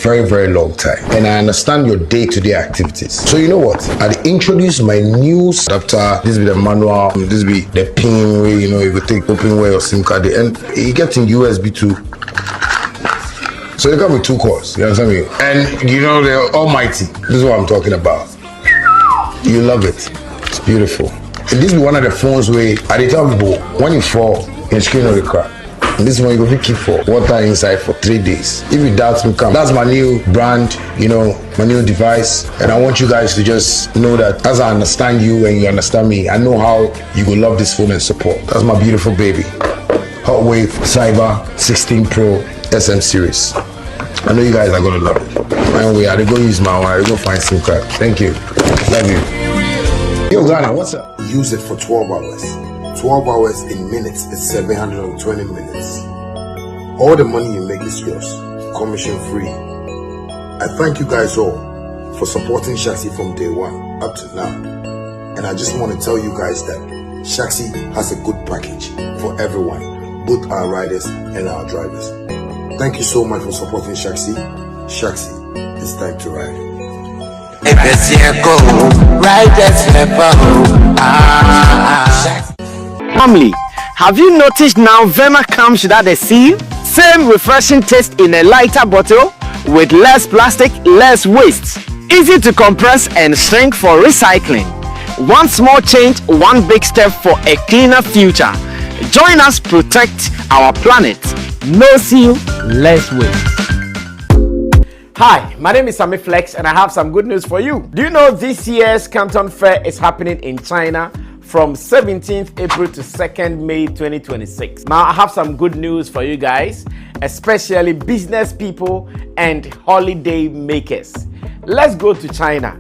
very, very long time, and I understand your day-to-day activities. So you know what? I'd introduce my new adapter. This be the manual, this be the pin where you know you could take open way or SIM card, and it gets in USB 2. So they come with 2 cords, you understand me? And you know they're almighty. This is what I'm talking about. You love it. It's beautiful. And this is one of the phones where I tell people when you fall, your screen will crack. And this one you go keep for water inside for 3 days. If you doubt me, come. That's my new brand, you know, my new device. And I want you guys to just know that as I understand you and you understand me, I know how you will love this phone and support. That's my beautiful baby. Hot Wave Cyber 16 Pro SM series. I know you guys are gonna love it. Anyway, I go use my one. I go find SIM card. Thank you. Love you. Yo, Ghana, what's up? Use it for 12 hours. 12 hours in minutes is 720 minutes. All the money you make is yours, commission free. I thank you guys all for supporting Shaxi from day one up to now. And I just want to tell you guys that Shaxi has a good package for everyone, both our riders and our drivers. Thank you so much for supporting Shaxi. Shaxi, it's time to ride. Family, have you noticed now Vema comes without a seal? Same refreshing taste in a lighter bottle with less plastic, less waste. Easy to compress and shrink for recycling. One small change, one big step for a cleaner future. Join us protect our planet. No seal, less waste. Hi, my name is Sammy Flex and I have some good news for you. Do you know this year's Canton Fair is happening in China from 17th April to 2nd May 2026. Now I have some good news for you guys, especially business people and holiday makers. Let's go to China.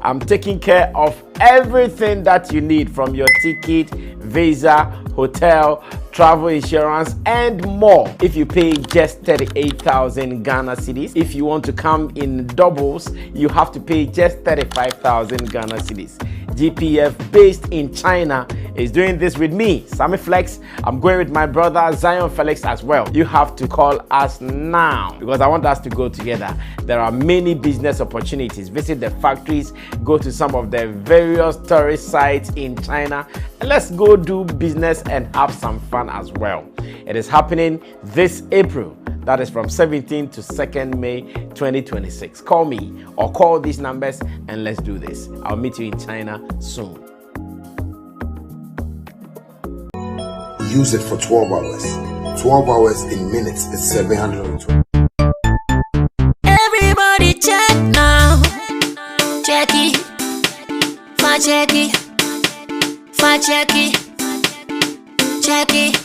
I'm taking care of everything that you need, from your ticket, visa, hotel, travel insurance, and more. If you pay just 38,000 Ghana cedis, if you want to come in doubles, you have to pay just 35,000 Ghana cedis. GPF based in China is doing this with me, Sammy Flex. I'm going with my brother Zion Felix as well. You have to call us now because I want us to go together. There are many business opportunities. Visit the factories, go to some of the various tourist sites in China, and let's go do business and have some fun as well. It is happening this April. That is from 17th to 2nd May 2026. Call me or call these numbers and let's do this. I'll meet you in China soon. Use it for 12 hours. 12 hours in minutes is 720. Everybody check now. Check it. Fa check it. Fa check it. Check it.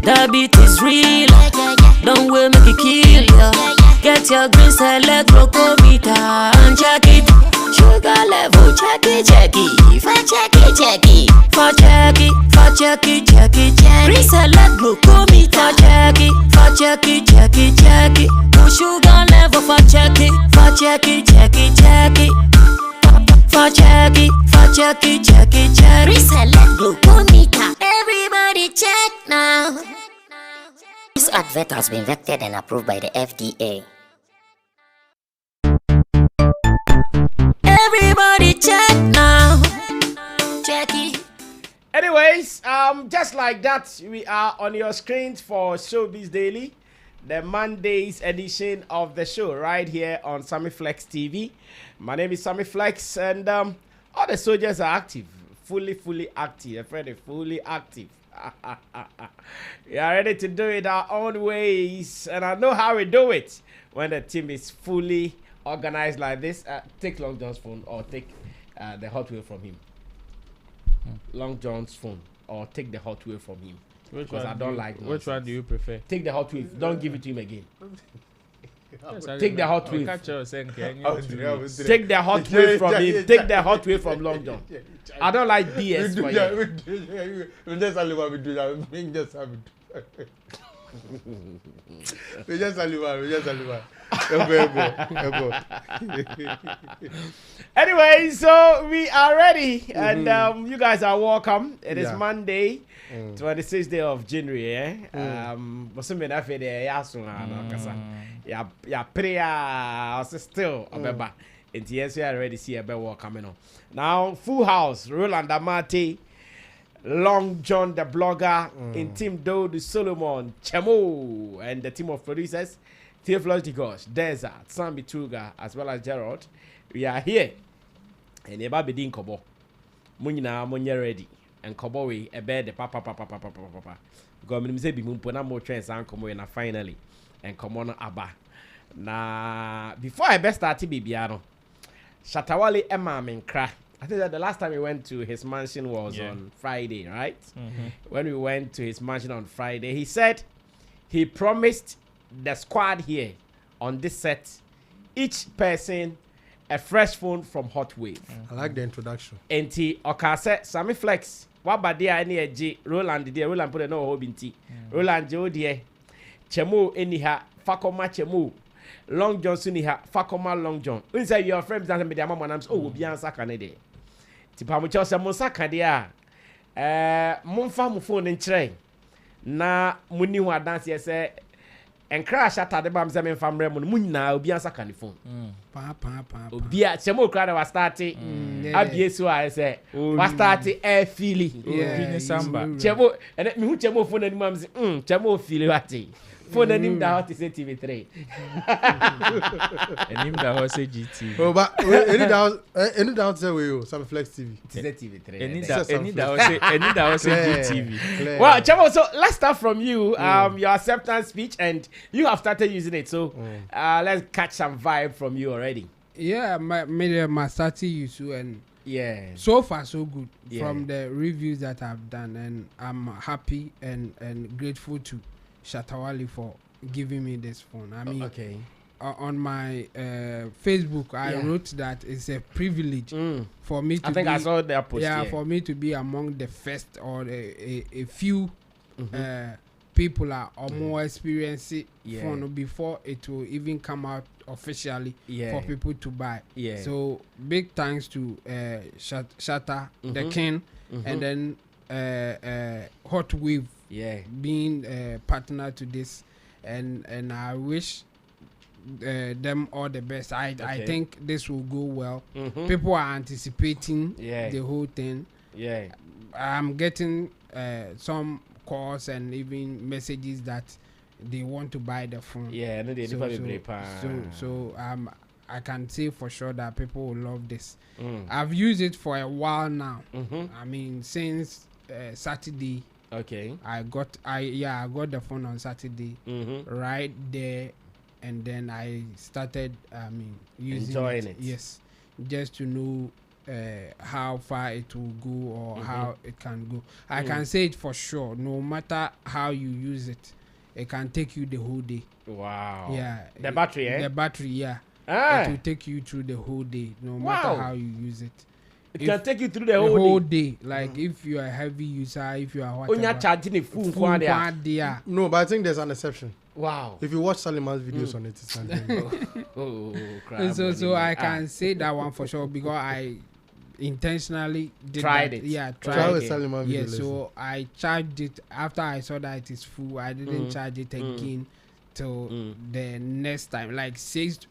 The beat is real. Don't wait, make it kill ya. Get your green electrometer and check it. Sugar level, check it, check it. Fa check it, check it. Fa check it, fa check it, check it, check it. Green electrometer, check it. Fa check it, check it, check it. Sugar level, fa check it, fa check it, check it, check it. Fa check it, fa check it, check it, check it. Green electrometer. Everybody check now. This advert has been vetted and approved by the FDA. Everybody check now. Check it. Anyways, just like that, we are on your screens for Showbiz Daily, the Monday's edition of the show right here on Sammy Flex TV. My name is Sammy Flex, and all the soldiers are active, fully active. I'm afraid they're fully active. We are ready to do it our own ways, and I know how we do it when the team is fully organized like this. Take Long John's phone or take the Hot Wheel from him. Long John's phone or take the Hot Wheel from him. Because I don't like nonsense. Which one do you prefer? Take the Hot Wheel. Don't give it to him again. Take the Hot Wheel. Take the Hot Wheel from him. Take the Hot Wheel from Long John. I don't like BS for you. We just Saliman. Anyway, so we are ready, and you guys are welcome. It is Monday, 26th day of January. Still, and yes, we are ready to see a better work coming on. Now, full house, Roland Amate, Long John the blogger, in Team Do the Solomon, Chemo, and the team of producers, Theophilus Digos, Desert, Sammy Tuga, as well as Gerald. We are here. And the baby din kobo. Munina munya ready. And kobo we a bed the papa. Because me say be mumpona more trends and komo na finally. And come on aba. Na before I best start bibiano. Shatawale Emma Menkra. I think that the last time we went to his mansion was on Friday, right? When we went to his mansion on Friday, he said he promised the squad here on this set, each person a fresh phone from Hot Wave. I like the introduction. And he said, Sammy Flex, what about the any Roland dear Roland put a no hope in tea. Roland Joe dear Chemo anyha Fakoma Chemo Long John Suniha Fakoma Long John. When say your friends doesn't be the mama names, oh, be answer Canada. Tipamucho Samosa Kadia. Monfa mu phone in train. Na muni wa dance yes and crash at the bam seven family munna obi answer can the phone. Obi a chemo crowd was starting. Abiesu I say was starting air feeling. Samba. Chemo and me who chemo phone and mam say chemo feel what phone and him that is TV3. And him that was GT. Oh, but any doubt say we some Flex TV. TV3. Any that was GTV. Well, Chemo, so let's start from you. Your acceptance speech, and you have started using it. So let's catch some vibe from you already. Yeah, my started use and so far so good from the reviews that I've done, and I'm happy and grateful to Shatawale for giving me this phone. I mean, on my Facebook, I wrote that it's a privilege for me to I saw that post. For me to be among the first or a few people or more experience phone before it will even come out officially for people to buy. So big thanks to Shatta, the King, and then Hot Wave being a partner to this, and I wish them all the best. I think this will go well. People are anticipating the whole thing. I'm getting some calls and even messages that they want to buy the phone. So I can say for sure that people will love this. I've used it for a while now. I mean, since Saturday. I got the phone on Saturday right there, and then I started using enjoying it. Yes, just to know how far it will go or how it can go. I can say it for sure. No matter how you use it, it can take you the whole day. Wow. Yeah. The battery, The battery, yeah. It will take you through the whole day, no matter how you use it. It can take you through the whole day. Like if you are a heavy user, if you are whatever. You're charging a full there. No, but I think there's an exception. Wow. If you watch Saliman's videos on it, it's something. So I can say that one for sure because I intentionally tried it. Yeah, tried it. Yeah, so I charged it after I saw that it is full. I didn't charge it again till the next time, like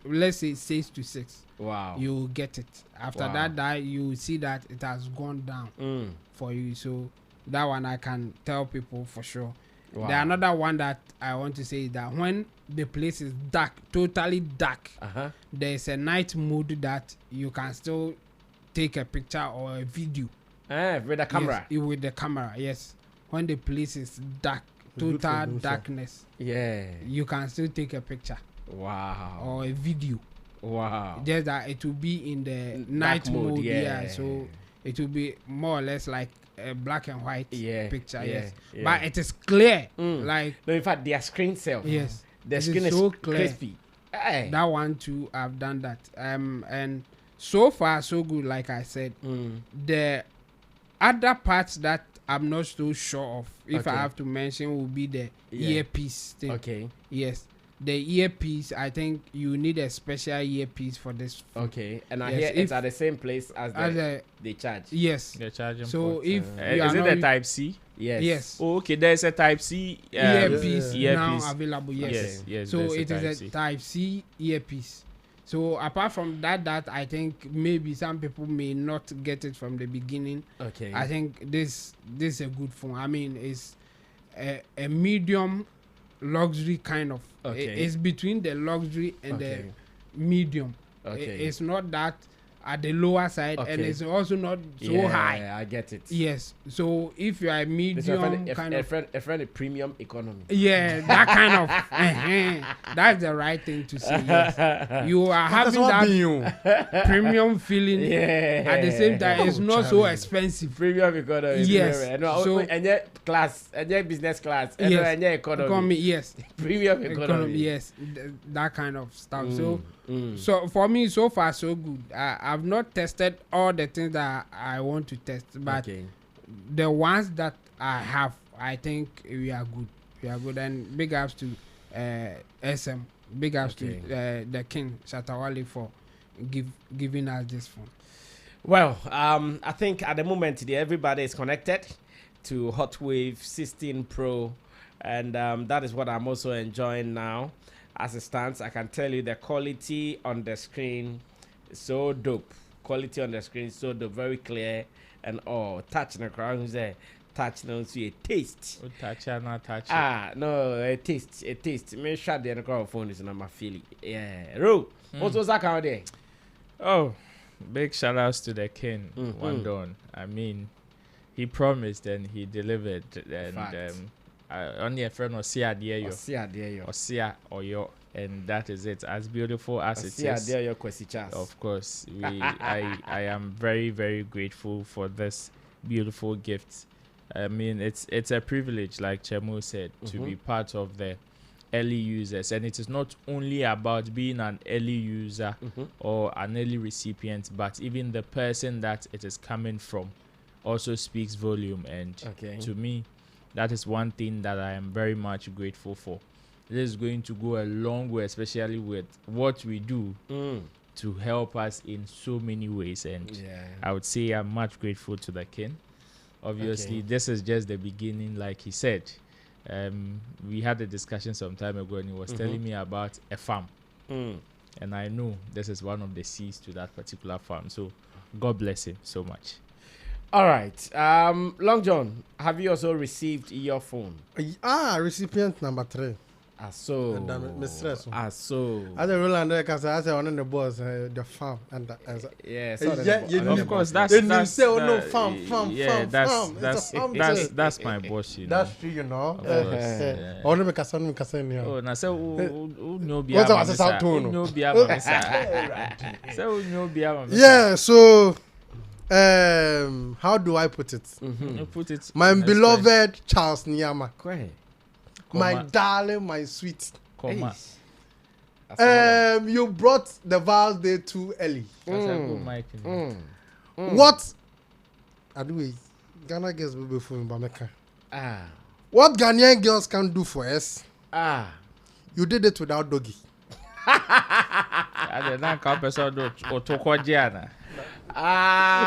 let's say 6 to 6. Wow. You get it. After that you see that it has gone down for you. So that one I can tell people for sure. Wow. The another one that I want to say is that when the place is dark, totally dark, there's a night mode that you can still take a picture or a video. With the camera? Yes, with the camera, yes. When the place is dark, total darkness, you can still take a picture. Wow. Or a video. Wow. Just that it will be in the night mode. So it will be more or less like a black and white picture. But it is clear. Like no, in fact, their screen self. Yes. The screen is so clear. Crispy. That one too, I've done that. And so far so good, like I said. The other parts that I'm not so sure of. If I Okay. have to mention, will be the Yeah. earpiece thing. Okay. Yes, the earpiece. I think you need a special earpiece for this. Phone. Okay. And I Yes, hear if- it's at the same place as As the, a, they charge. yes. The charging So port. if you Is are it not the Type C? Yes. yes. Oh, okay, there's a Type C Earpiece yeah. now Earpiece. available. Yes. Yes, yes. So there's it is Type a C. Type C earpiece. So apart from that I think maybe some people may not get it from the beginning. Okay. I think this is a good phone. I mean, it's a medium luxury kind of. Okay. It's between the luxury and Okay. the medium. Okay. It's not that at the lower side, and Okay. it's also not so yeah, high. I get it. Yes. So if you are a This medium is kind a of. friend of premium economy. Yeah, that kind of. That's the right thing to say. Yes. You are having that premium feeling Yeah. at the same time. It's not so expensive. Premium economy. Yes. No, So- and yet class, and yet business class, and Yes. yet economy. Economy, yes. Premium economy. Yes. That kind of stuff. So for me, so far so good. I've not tested all the things that I want to test, but Okay. the ones that I have, I think we are good. We are good, and big ups to SM. Big ups to the King Shatawale for giving us this phone. Well, I think at the moment everybody is connected to Hotwave 16 Pro, and that is what I'm also enjoying now. As it stands, I can tell you the quality on the screen is so dope. Quality on the screen is so dope, very clear, and touch the crown there. Touch no see a taste. Oh, touch it, not touch it. No, a taste. Me shut the microphone is not my feeling. Yeah, Ro. What was that kind there? Oh, big shout outs to the king, Mhm. Wandon. I mean, he promised and he delivered. And Fact. only a friend was see idea yo, See there you. or see or yo, and that is it. As beautiful as it See is. there your question chance. Of course, I am very, very grateful for this beautiful gift. I mean, it's a privilege, like Chemu said, to be part of the early users, and it is not only about being an early user or an early recipient, but even the person that it is coming from also speaks volume. And to me, that is one thing that I am very much grateful for. This is going to go a long way, especially with what we do to help us in so many ways. And I would say I'm much grateful to the king. Obviously, this is just the beginning, like he said. We had a discussion some time ago, and he was telling me about a farm. And I know this is one of the C's to that particular farm. So God bless him so much. All right. Long John, have you also received your phone? Recipient number 3. So. And then stress. So. As a Roland, because I say one of the boss, the farm, and Yeah. Of course, that's say, oh no, that- farm. Yeah, farm. It's a farm too. that's my boss, you know. That's true, you know. Of course, Only make a son, Oh, na say no be What's our South tone? no be ama say no be ama. Yeah, so how do I put it? Put it. My in a beloved Charles Nyama, Go ahead. my darling, my sweet. comma. You brought the Val's Day too early. That's a good mic. What? I do it. Ghana girls will be for me, Bameka. What Ghanaian girls can do for us, you did it without doggy. I don't know person do o to kwaje na.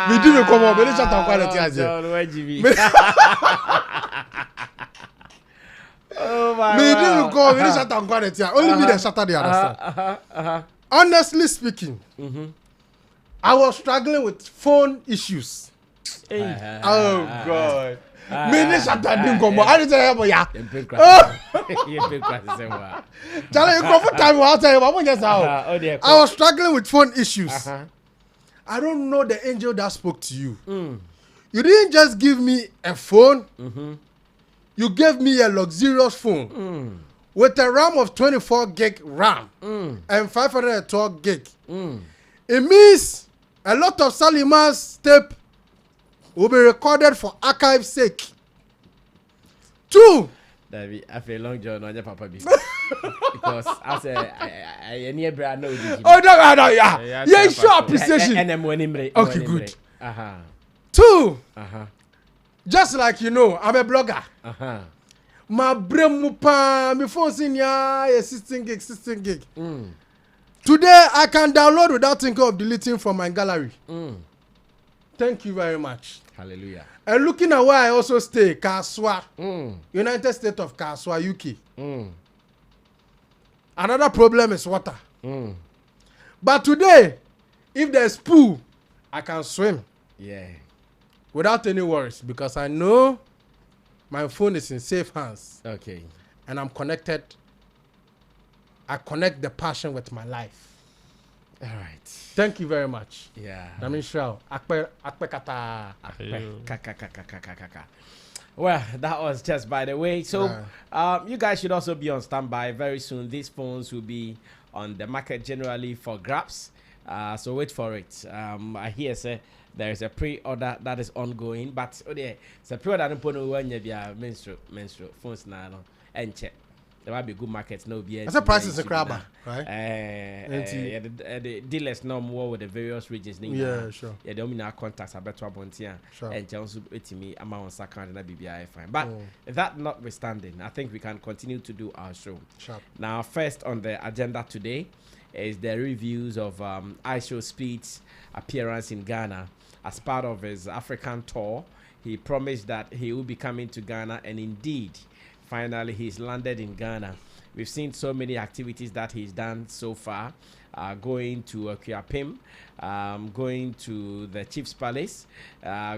We didn't come up. We didn't shut up quality as Oh my We didn't go. We didn't shut up quality. Only me that shut up the understand. Honestly speaking, I was struggling with phone issues. Oh God. Me didn't shut up. Didn't come up. I didn't tell you, yeah. Charlie, you come for time. I'll tell you. I won't just out. I was struggling with phone issues. I don't know the angel that spoke to you. You didn't just give me a phone. You gave me a luxurious phone with a RAM of 24 gig RAM and 512 gig. It means a lot of Salima's tape will be recorded for archive's sake. 2. David, I feel Long John on your papa because as a near brand no. Oh no, yeah. Yeah, sure appreciation. And I'm winning. Okay, good. 2. Just like you know, I'm a blogger. My brain mupa, my phone in ya 16 gig. Today I can download without thinking of deleting from my gallery. Thank you very much. Hallelujah. And looking at where I also stay, Kaswa, United States of Kaswa, UK. Another problem is water. But today, if there's pool, I can swim. Yeah. Without any worries, because I know my phone is in safe hands. Okay. And I'm connected. I connect the passion with my life. All right. Thank you very much. Yeah. I mean, sure. Well, that was just by the way. So, you guys should also be on standby very soon. These phones will be on the market generally for grabs. So wait for it. I hear say there is a pre-order that is ongoing, but it's a pre-order when you be menstrual phones now and check. There might be good markets. No, be. That's a price is a crabber, right? The dealers know more with the various regions. Yeah, sure. Yeah, the only contacts are better about here. Sure. And also, it's me. I'm on second and BBI fine. But that notwithstanding, I think we can continue to do our show. Sharp. Now, first on the agenda today is the reviews of IShowspeed's appearance in Ghana as part of his African tour. He promised that he will be coming to Ghana, and indeed, finally, he's landed in Ghana. We've seen so many activities that he's done so far. Going to Akuapem, going to the Chief's Palace,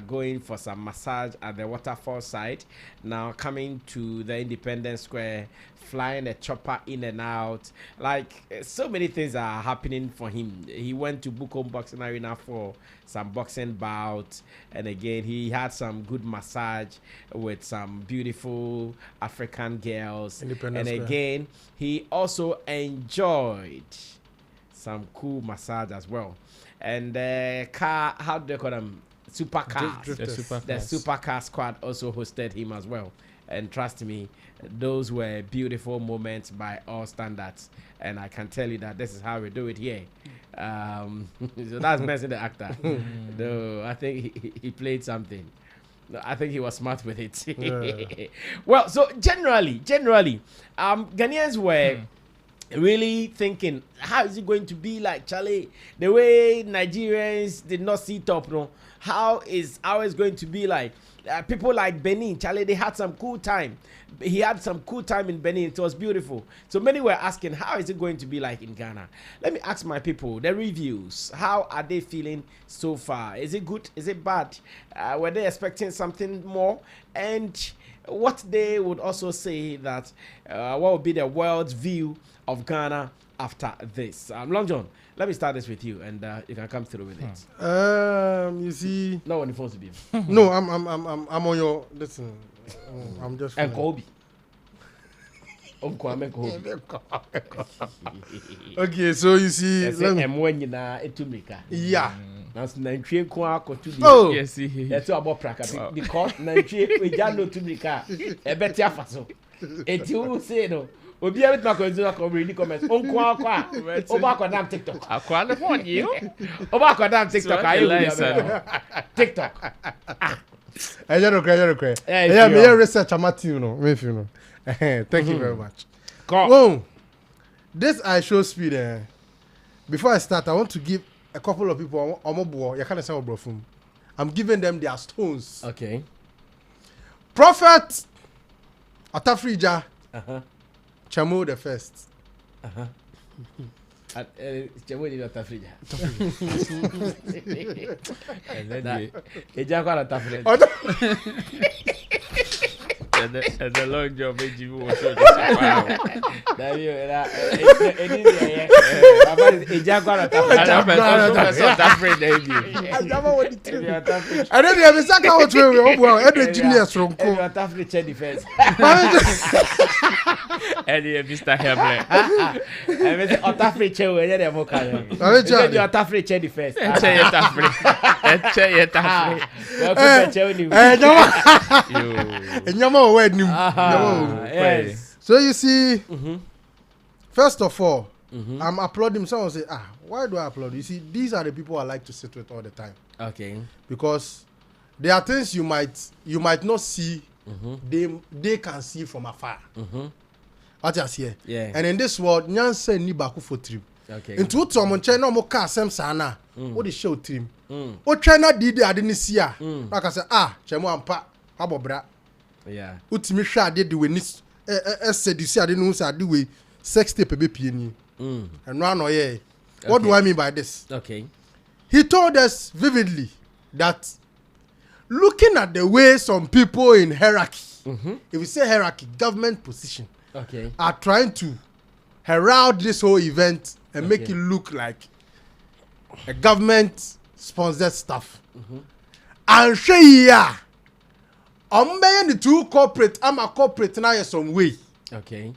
going for some massage at the waterfall side. Now coming to the Independence Square, flying a chopper in and out. Like, so many things are happening for him. He went to Bukom Boxing Arena for some boxing bouts, and again he had some good massage with some beautiful African girls. And again, he also enjoyed some cool massage as well. And car, how do they call them? Supercars. The Supercar squad also hosted him as well. And trust me, those were beautiful moments by all standards. And I can tell you that this is how we do it here. So that's messing the actor. No, I think he played something. No, I think he was smart with it. Yeah. Well, so generally, Ghanaians were really thinking, how is it going to be like, Charlie? The way Nigerians did not see top, no? How is going to be like? People like Benin, Charlie, they had some cool time. He had some cool time in Benin. It was beautiful. So many were asking, how is it going to be like in Ghana? Let me ask my people, the reviews. How are they feeling so far? Is it good? Is it bad? Were they expecting something more? And what they would also say that, what would be the world's view of Ghana after this? Long John, let me start this with you, and you can come through with it. You see, no one phones to be. No, I'm on your listen. I'm just. Okay, so you see, yeah. Oh, yes, that's about practice because we don't know to make a better faso. It you say no. Obi every time I go read comments. Oba damn TikTok. Akwa the phone you. Oba damn TikTok. TikTok. I don't cry. Yeah, me research about you know. If you know. Thank you very much. Oh, this IShowspeed. Before I start, I want to give a couple of people you can't say from. I'm giving them their stones. Okay. Prophet Atafrija. Chamo the first. Chamo the Atafrija. And then and the long job you was so Yes. So you see, first of all, I'm applauding. Someone say, why do I applaud? You see, these are the people I like to sit with all the time. Okay. Because there are things you might not see. They can see from afar. What you see? Yeah. And in this world, nyanse ni baku for trim. Okay. Into what someone China no more car sem sana. What the show trim? What China did I didn't see ya. Like I say chemo ampa abobra. Yeah. Utimi hwa de we ni said you see I didn't know say do we sex tape be pie ni. And no yeah. What do I mean by this? Okay. He told us vividly that looking at the way some people in hierarchy, if we say hierarchy, government position, are trying to herald this whole event and make it look like a government-sponsored stuff. And the two corporate, I'm a corporate now in some way. Okay.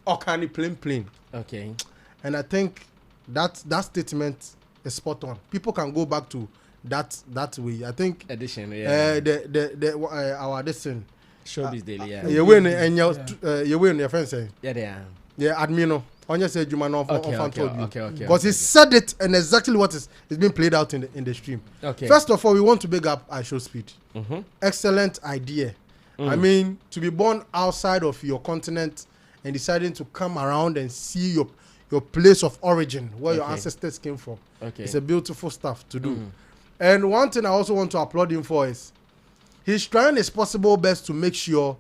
Or can it plain? Okay. And I think that statement is spot on. People can go back to that way. I think edition, our edition. Showbiz Daily, yeah. You win and you win your friend say. Yeah, they are. Yeah, admin. On you said you man off Okay. Because he said it and exactly what is being played out in the stream. Okay. First of all, we want to big up IShowspeed. Excellent idea. I mean, to be born outside of your continent and deciding to come around and see your place of origin, where your ancestors came from. Okay. It's a beautiful stuff to do. And one thing I also want to applaud him for is he's trying his possible best to make sure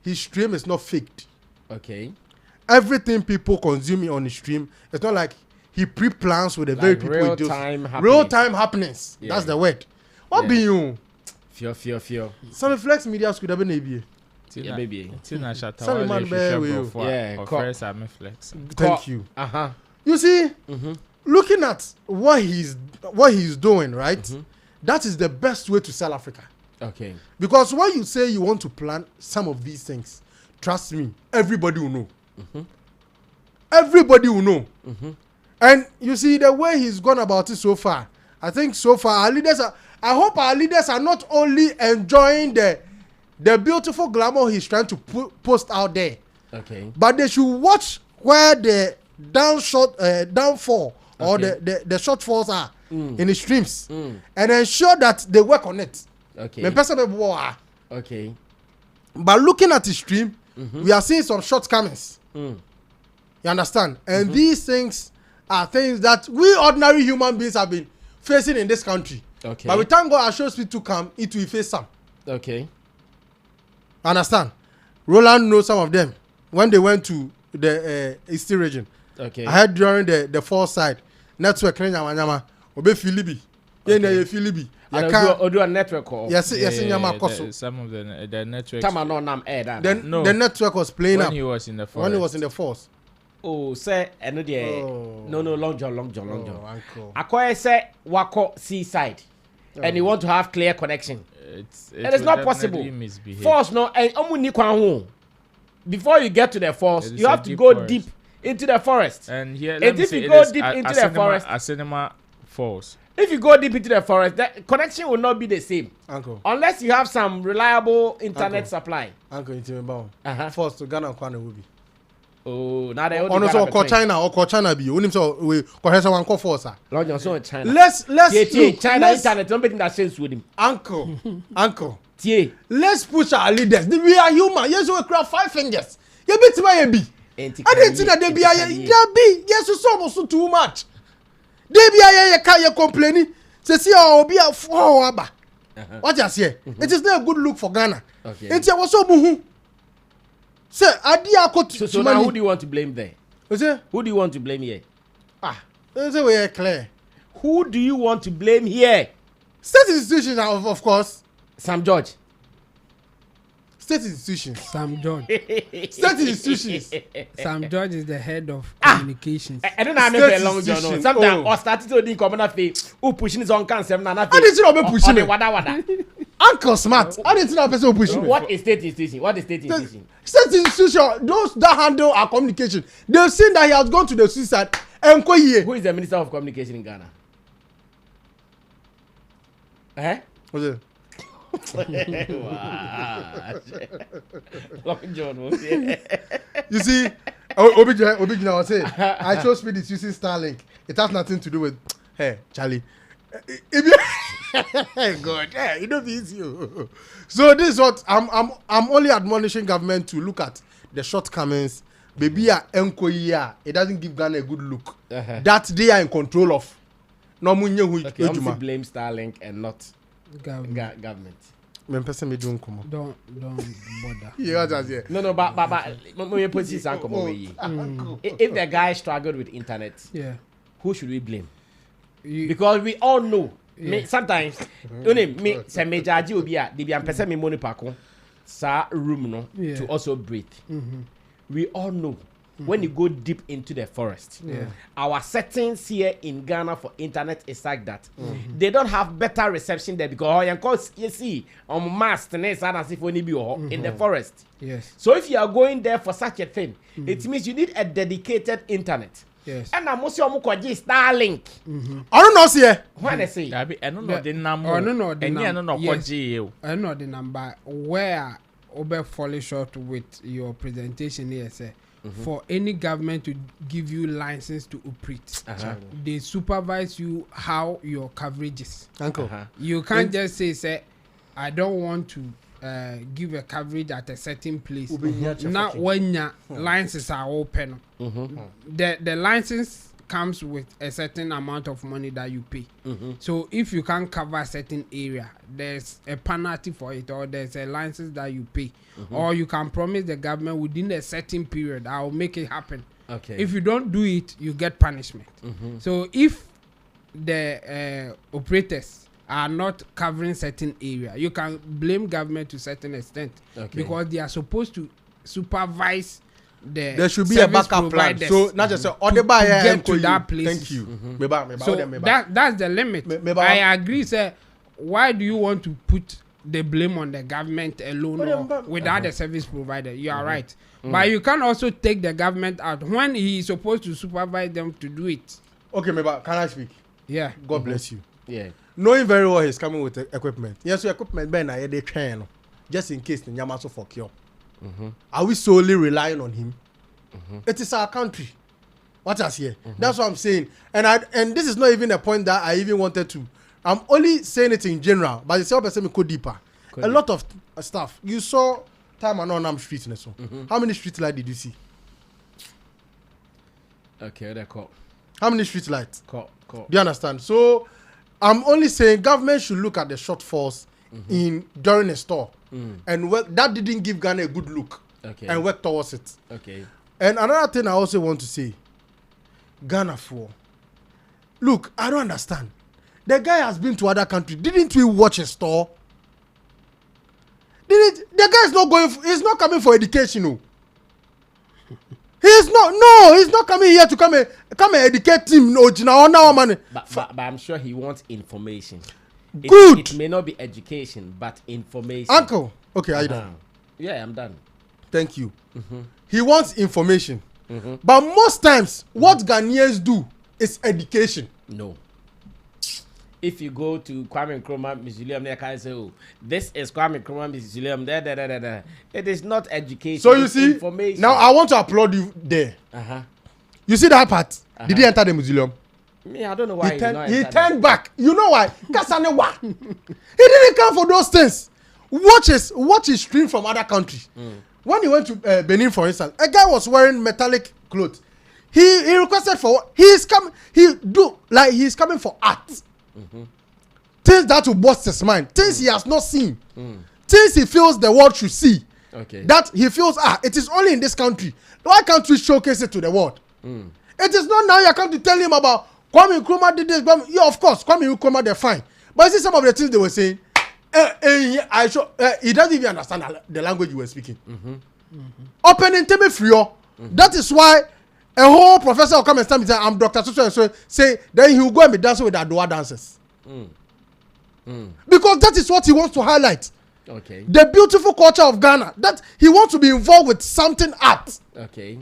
his stream is not faked. Okay. Everything people consuming on his stream, it's not like he pre-plans with the very people he does. Real-time happenings. Yeah. That's the word. What be you? Fear. Some flex media could have been a yeah, baby. Sammy man bear with you. Yeah, flex. Thank you. You see, looking at what he's doing, right? That is the best way to sell Africa. Okay. Because when you say you want to plan some of these things, trust me, everybody will know. Everybody will know. And you see the way he's gone about it so far. I think so far our leaders are. I hope our leaders are not only enjoying the beautiful glamour he's trying to post out there. Okay. But they should watch where the downfall or the shortfalls are in the streams and ensure that they work on it. Okay. Okay. But looking at the stream, we are seeing some shortcomings. You understand? And these things are things that we ordinary human beings have been facing in this country. Okay. But we thank God IShowspeed to come, it will face some. Okay. Understand? Roland knows some of them. When they went to the Eastern region. Okay. I heard during the fall side, network Obe Philibi. Philibi. I do a network call. Yes, some of the network. The network was playing when he was in the forest. When he was in the forest. Oh, say, no, long John. Akoye say, wako seaside, and you want to have clear connection. It is not possible. Force no, and before you get to the forest, you have to go deep into the forest. And here, if you go deep into the forest, a cinema falls. If you go deep into the forest, the connection will not be the same. Uncle. Unless you have some reliable internet supply. Uncle, force to Ghana will be. Oh, now they only China be. Only so we one call force. China. Let's China internet. Don't make that sense with him. Uncle. Let's push our leaders. We are human. Yes, we craft 5 fingers. You beat my be. I didn't think that they be. Yes, it's almost too much. They be a complaining. Say be a 4 hour. What you say? It is not a good look for Ghana. Okay. It's was so buhu. Say, so now who do you want to blame there? Who do you want to blame here? That's a way clear. Who do you want to blame here? State institutions, of course. Sam George. State institutions. Sam George. State institutions. Sam George is the head of communications. I don't know how long John. Sometimes or started to do common face. Who pushing his own cancer? I didn't know about pushing wada. Uncle Smart. I didn't know person pushing. What is state institution? What is state institution? State institution. Those that handle our communication. They've seen that he has gone to the suicide. Who is the Minister of Communication in Ghana? What's it? You see, Obijina was saying, IShowspeed is using Starlink. It has nothing to do with, hey, Charlie. God, yeah, it don't be easy. So this is what I'm only admonishing government to look at the shortcomings. Baby, it doesn't give Ghana a good look. That they are in control of. No munye hu. Okay, I'm blame Starlink and not government. Me person me doing come. Don't bother. Yeah, that's it. No, but me put this on come away. If the guy struggled with internet, who should we blame? Because we all know. Sometimes, me say me judge obi a, they be person me money pako, sa room no to also breathe. We all know when you go deep into the forest, our settings here in Ghana for internet is like that. They don't have better reception there because you see on mast in the forest. Yes. So if you are going there for such a thing, it means you need a dedicated internet. Yes. And I'm also Starlink. I don't know, see. When I say, I don't know the number. I don't know the number. I don't know the number. Where Ober fall short with your presentation here, sir. For any government to give you license to operate, they supervise you how your coverage is. Uncle, you can't just say, I don't want to give a coverage at a certain place. Now when your licenses are open, the license comes with a certain amount of money that you pay. So if you can't cover a certain area, there's a penalty for it, or there's a license that you pay, or you can promise the government within a certain period, I will make it happen. Okay. If you don't do it, you get punishment. So if the operators are not covering certain area, you can blame government to a certain extent, because they are supposed to supervise. There should be a backup plan. So not just all the buyer get to that place. Thank you. So that's the limit. I agree, sir. Why do you want to put the blame on the government alone or without the service provider? You are right. But you can also take the government out when he is supposed to supervise them to do it. Okay, Meba, can I speak? Yeah. God bless you. Yeah. Knowing very well he's coming with equipment. Yes, so equipment ben I dey train just in case the Nyamaso for cure. Are we solely relying on him? It is our country. What us here? That's what I'm saying. And this is not even a point that I even wanted to. I'm only saying it in general, but it's help me go deeper. A lot of stuff. You saw time and on street. How many street lights did you see? Okay, they're caught. How many street lights? Caught. Do you understand? So I'm only saying government should look at the shortfalls during a store. And that didn't give Ghana a good look. Okay. And work towards it. Okay. And another thing I also want to say, Ghana for. Look, I don't understand. The guy has been to other countries. Didn't we watch a store? The guy is not going. He's not coming for education. No. He's not. No, he's not coming here to come and educate him. No, but I'm sure he wants information. Good. It may not be education, but information. Uncle. Okay, are you done? Yeah, I'm done. Thank you. He wants information. But most times, what Ghanaians do is education. No. If you go to Kwame Nkrumah Museum, they can say, oh, this is Kwame Nkrumah Museum. It is not education. So you see, information. Now I want to applaud you there. You see that part? Did he enter the museum? Me, I don't know why he turned back. You know why? He didn't come for those things. Watch his stream from other countries. When he went to Benin, for instance, a guy was wearing metallic clothes. He requested for he's coming for art. Things that will bust his mind. Things he has not seen. Things he feels the world should see. Okay. That he feels it is only in this country. Why can't we showcase it to the world? It is not now you come to tell him about Kwame Nkrumah did this. Yeah, of course, Kwame Nkrumah they're fine. But you see some of the things they were saying. He doesn't even understand the language you were speaking. Opening table free. That is why a whole professor will come and stand and say, I'm Dr. So say, then he will go and be dancing with the Adwa dancers. Because that is what he wants to highlight. Okay. The beautiful culture of Ghana. That he wants to be involved with something art. Okay.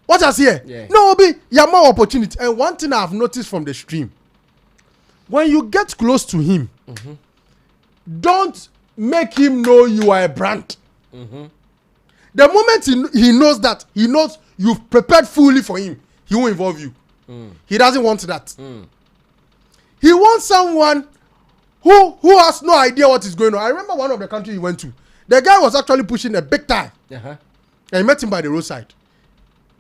What else here? Yeah. No, be more opportunity. And one thing I have noticed from the stream, when you get close to him, don't make him know you are a brand. The moment he knows that, he knows you've prepared fully for him, he will involve you. He doesn't want that. He wants someone who has no idea what is going on. I remember one of the countries he went to. The guy was actually pushing a big tie. And he met him by the roadside.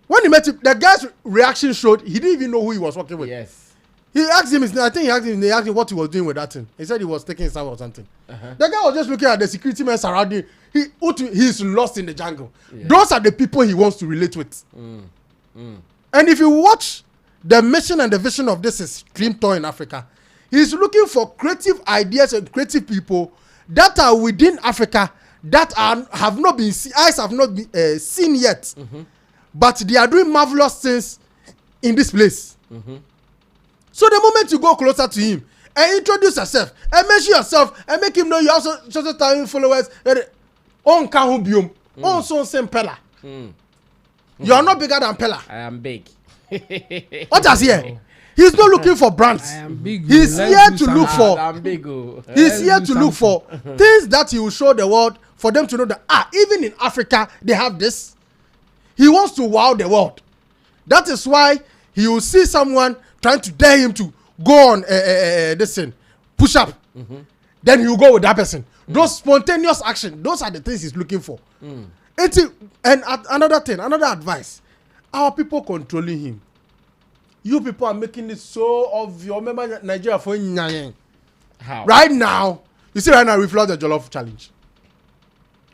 When he met him, the guy's reaction showed he didn't even know who he was working with. Yes. He asked him his name. I think he asked him what he was doing with that thing. He said he was taking his time or something. The guy was just looking at the security men surrounding. He's lost in the jungle. Yeah. Those are the people he wants to relate with. And if you watch the mission and the vision of this extreme tour in Africa, he's looking for creative ideas and creative people that are within Africa that have not been eyes have not been seen yet, but they are doing marvelous things in this place. So the moment you go closer to him and introduce yourself and mention yourself and make him know you also social time followers, on can biom, on so same Pella. You are not bigger than Pella. I am big. What does he here? He's not looking for brands. I am big. He's here to look for. I'm big. He's here to look for things that he will show the world for them to know that even in Africa they have this. He wants to wow the world. That is why he will see someone trying to dare him to go on this thing, push up. Then he will go with that person. Those spontaneous action, those are the things he's looking for. And another thing, another advice, our people controlling him. You people are making it so obvious. Remember Nigeria for Nyanyeng. How? Right now, you see right now we flood the Jollof challenge.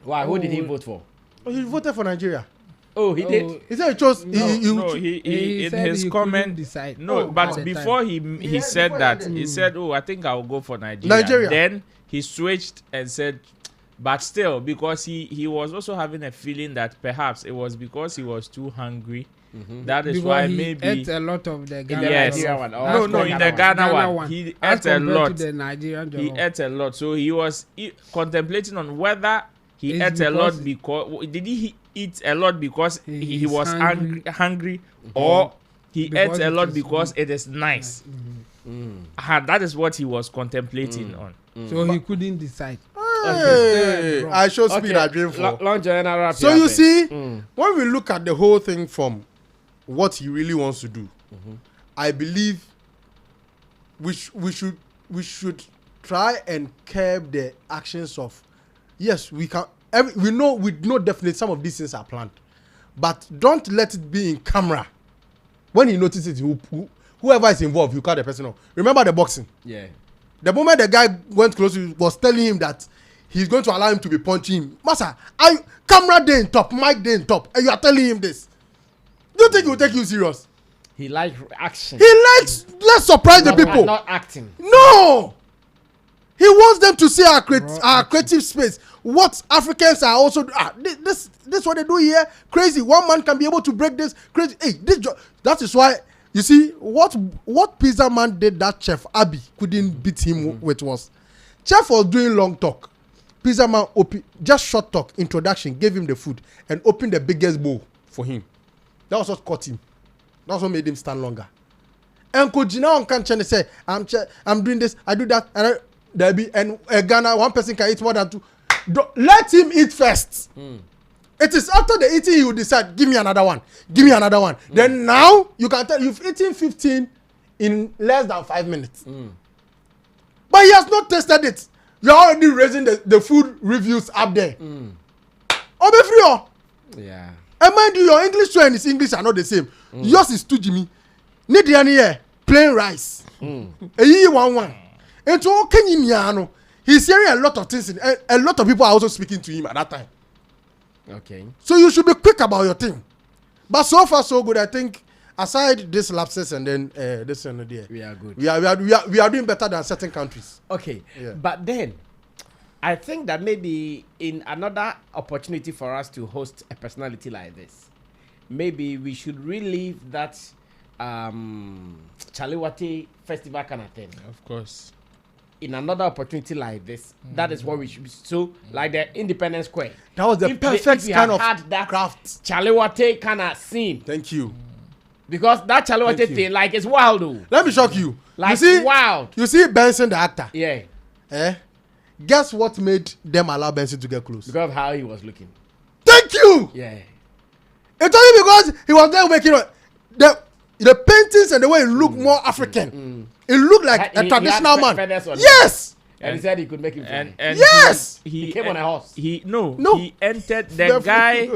Why? Who did he vote for? Oh, he voted for Nigeria. Oh, he did. He said he chose. No, he in his comment. Decide. No, but before he said that, he said, "Oh, I think I will go for Nigeria." Then he switched and said, but still, because he was also having a feeling that perhaps it was because he was too hungry. That is because why he maybe ate a lot of the Ghana one. No, in the Ghana one, he ate a lot. The Nigerian He ate a lot, so he was contemplating on whether he ate a lot because did he eat a lot because he was hungry or he ate a lot because it is nice. That is what he was contemplating on. So he couldn't decide. Hey, I show speed I dream for. So you see, when we look at the whole thing from what he really wants to do, I believe we should try and curb the actions of. Yes, we can. We know definitely some of these things are planned, but don't let it be in camera. When he notices it, whoever is involved, you call the person off. Remember the boxing? Yeah. The moment the guy went close, he was telling him that he's going to allow him to be punching him. Master, camera day in top, mic day in top, and you are telling him this. Do you think he will take you serious? He likes action. He likes, let's surprise the people. Not acting. No! He wants them to see our creative space. What Africans are also this what they do here. Crazy. One man can be able to break this. Crazy. Hey, that is why you see what Pizza Man did that Chef Abby couldn't beat him with was Chef was doing long talk. Pizza Man just short talk, introduction, gave him the food and opened the biggest bowl for him. That was what caught him. That's what made him stand longer. And Kojina on can't say I'm doing this, I do that, and Ghana, one person can eat more than two. Let him eat first. It is after the eating you decide, give me another one. Then now you can tell you've eaten 15 in less than 5 minutes. But he has not tested it. You're already raising the food reviews up there. Yeah. And mind you, your English and his English are not the same. Yours is too Jimmy. Need the here plain rice. One. And so Kenyano, he's hearing a lot of things. A lot of people are also speaking to him at that time. Okay. So you should be quick about your thing. But so far so good. I think aside these lapses and then this and there, we are good. We are doing better than certain countries. Okay. Yeah. But then I think that maybe in another opportunity for us to host a personality like this, maybe we should relive that Chaliwati festival kind of thing. Of course. In another opportunity like this, that is what we should be. So, like the Independence Square. That was the perfect kind of had that craft. Chaliwati kind of scene. Thank you. Because that Chaliwati thing, like, it's wild though. Let me shock you. Like, you see, wild. You see Benson the actor. Yeah. Guess what made them allow Benson to get close? Because of how he was looking. Thank you. Yeah. It's only because he was there making the paintings and the way he looked more African. It looked like a traditional man. Yes. And he said he could make him fly. And yes, he came on a horse. He entered the guy.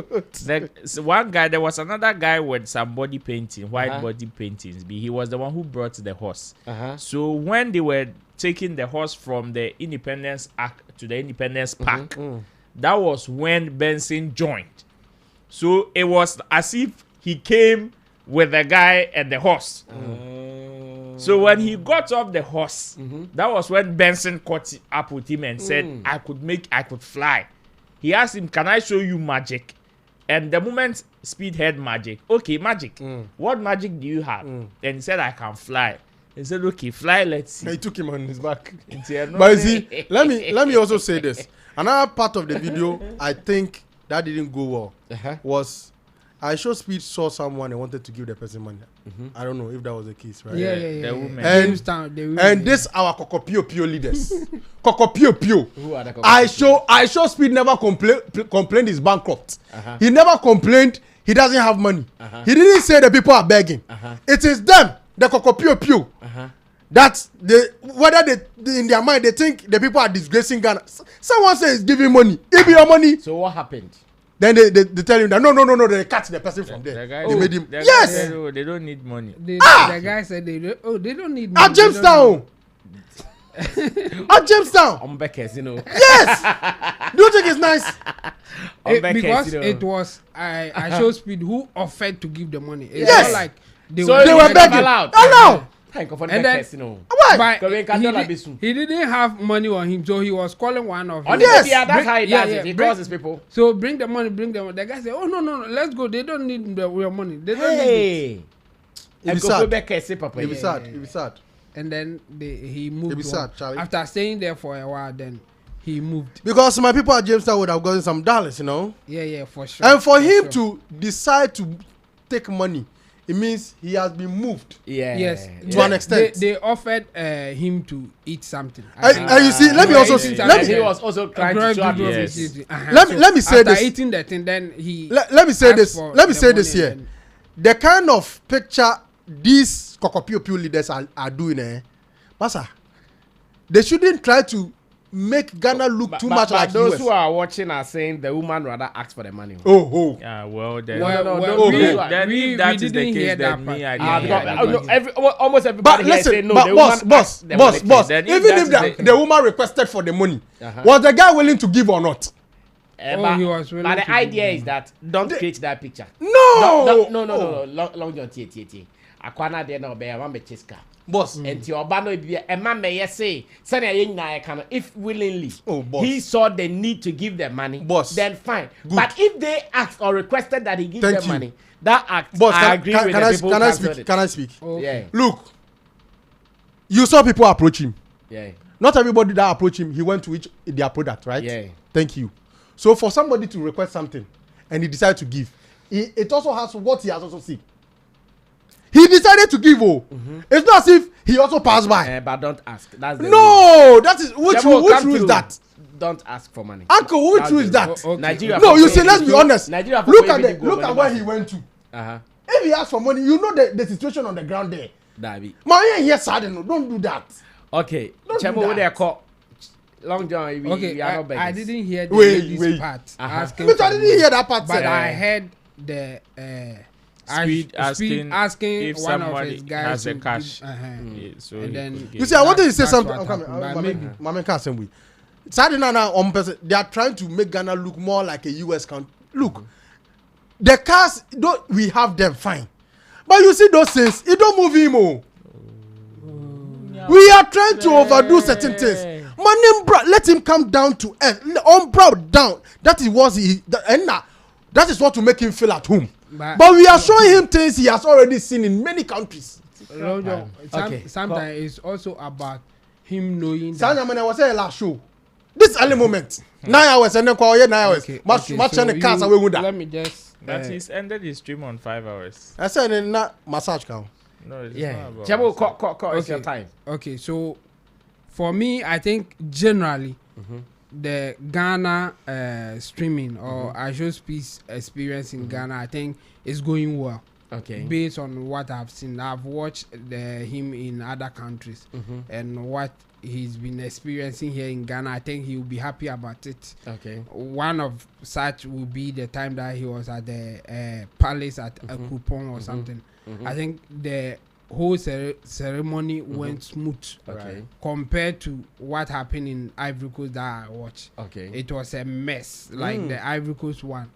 One guy. There was another guy with some body painting, white body paintings. He was the one who brought the horse. So when they were taking the horse from the Independence Arc to the Independence Park, that was when Benson joined. So it was as if he came with the guy and the horse. So when he got off the horse, that was when Benson caught up with him and said, I could fly. He asked him, can I show you magic? And the moment Speed had magic, okay, magic. What magic do you have? And he said, I can fly. He said, okay, fly, let's see. He took him on his back. But you see, let me also say this. Another part of the video, I think that didn't go well, was IShowspeed saw someone and wanted to give the person money. I don't know if that was the case, right? Yeah. The woman. And this our Kokopio leaders. Kokopio. Who are the Kokopio? IShowspeed never complained he's bankrupt. He never complained he doesn't have money. He didn't say the people are begging. It is them, the Kokopio. That whether they in their mind they think the people are disgracing Ghana. Someone says giving money. Give me your money. So what happened? Then they tell him that no, they cut the person from there. They made him. Yes. They don't need money. The guy said they don't need money. At Jamestown. At Jamestown. Beckers, Yes. Do you think it's nice? Because it was IShowspeed who offered to give the money. It's Yes. not like they were begging. No. And then, why? He didn't have money on him, so he was calling one of him. Yes, that's how he does it. He calls his people. So bring the money. The guy said, "Oh no, let's go. They don't need your money. They don't need it." It be sad. And then he moved. It be sad, Charlie. After staying there for a while, then he moved. Because my people at Jamestown would have gotten some dollars, Yeah, for sure. And for him to decide to take money, it means he has been moved. Yes. To an extent. They offered him to eat something. And you see, let me also see. He was also trying to show up. Let me say this. After eating that thing, then he. Let me say this. Let me say this here. The kind of picture these Kokopio leaders are doing, Masa, they shouldn't try to make Ghana look too much like those US. who are watching are saying the woman rather asked for the money. Yeah, well, then we that is the didn't hear case. that Then part. me, I almost everybody here say no. Boss, even if the woman requested for the money, was the guy willing to give or not? He was willing. But the idea is that don't create that picture. No. Long John T. Akwana de no be am be chiska. Boss. And your bano be a man may say, if willingly boss. he saw the need to give them money, boss, then fine. Good. But if they asked or requested that he give them money, that act, boss, I agree with the people. Can I speak? Okay. Yeah. Look, you saw people approach him. Yeah. Not everybody that approached him, he went to their product, right? Yeah. Thank you. So for somebody to request something and he decided to give, it also has what he has also seen. He decided to give. It's not as if he also passed by. But don't ask. That's the rule. That is which rule is that? Don't ask for money. Uncle, which rule is that? Nigeria. No, you see. Let's be honest. Nigeria. Look at where he went to. If he asked for money, you know the situation on the ground there. Dabi. Man, here sad. Don't do that. Okay. Chemo, what they call Long John. We are not begging. I didn't hear this part. Which I didn't hear that part. But I heard the. Speed asking if one of somebody his guys has the cash. So and then you see, I wanted to say something. Maybe. They are trying to make Ghana look more like a US country. Look, the cars, we have them fine, but you see those things, it don't move him. We are trying to overdo certain things. Let him come down to earth, unproud down. That is what that is what to make him feel at home. But we are showing him things he has already seen in many countries. Sometimes it's also about him knowing that. I was saying last show. This early moment. 9 hours and then call 9 hours. Much the cars away with that. Let me just. But he's ended his stream on 5 hours. I said not massage count. No, it's yeah. not Jabo, call. It's your time. Okay, so for me, I think generally the Ghana streaming or IShowspeed experience in Ghana, I think is going well. Okay. Based on what I've seen, I've watched him in other countries, and what he's been experiencing here in Ghana. I think he will be happy about it. Okay. One of such will be the time that he was at the palace at a coupon or something. I think the whole ceremony went smooth compared to what happened in Ivory Coast that I watched. Okay. It was a mess, like the Ivory Coast one.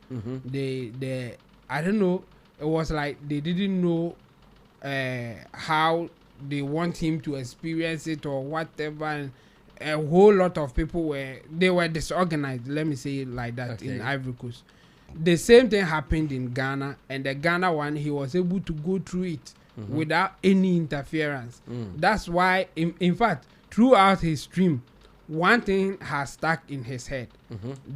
They I don't know, it was like they didn't know how they want him to experience it or whatever, and a whole lot of people were disorganized, let me say it like that, in Ivory Coast. The same thing happened in Ghana, and the Ghana one, he was able to go through it without any interference. That's why, in fact, throughout his stream, one thing has stuck in his head: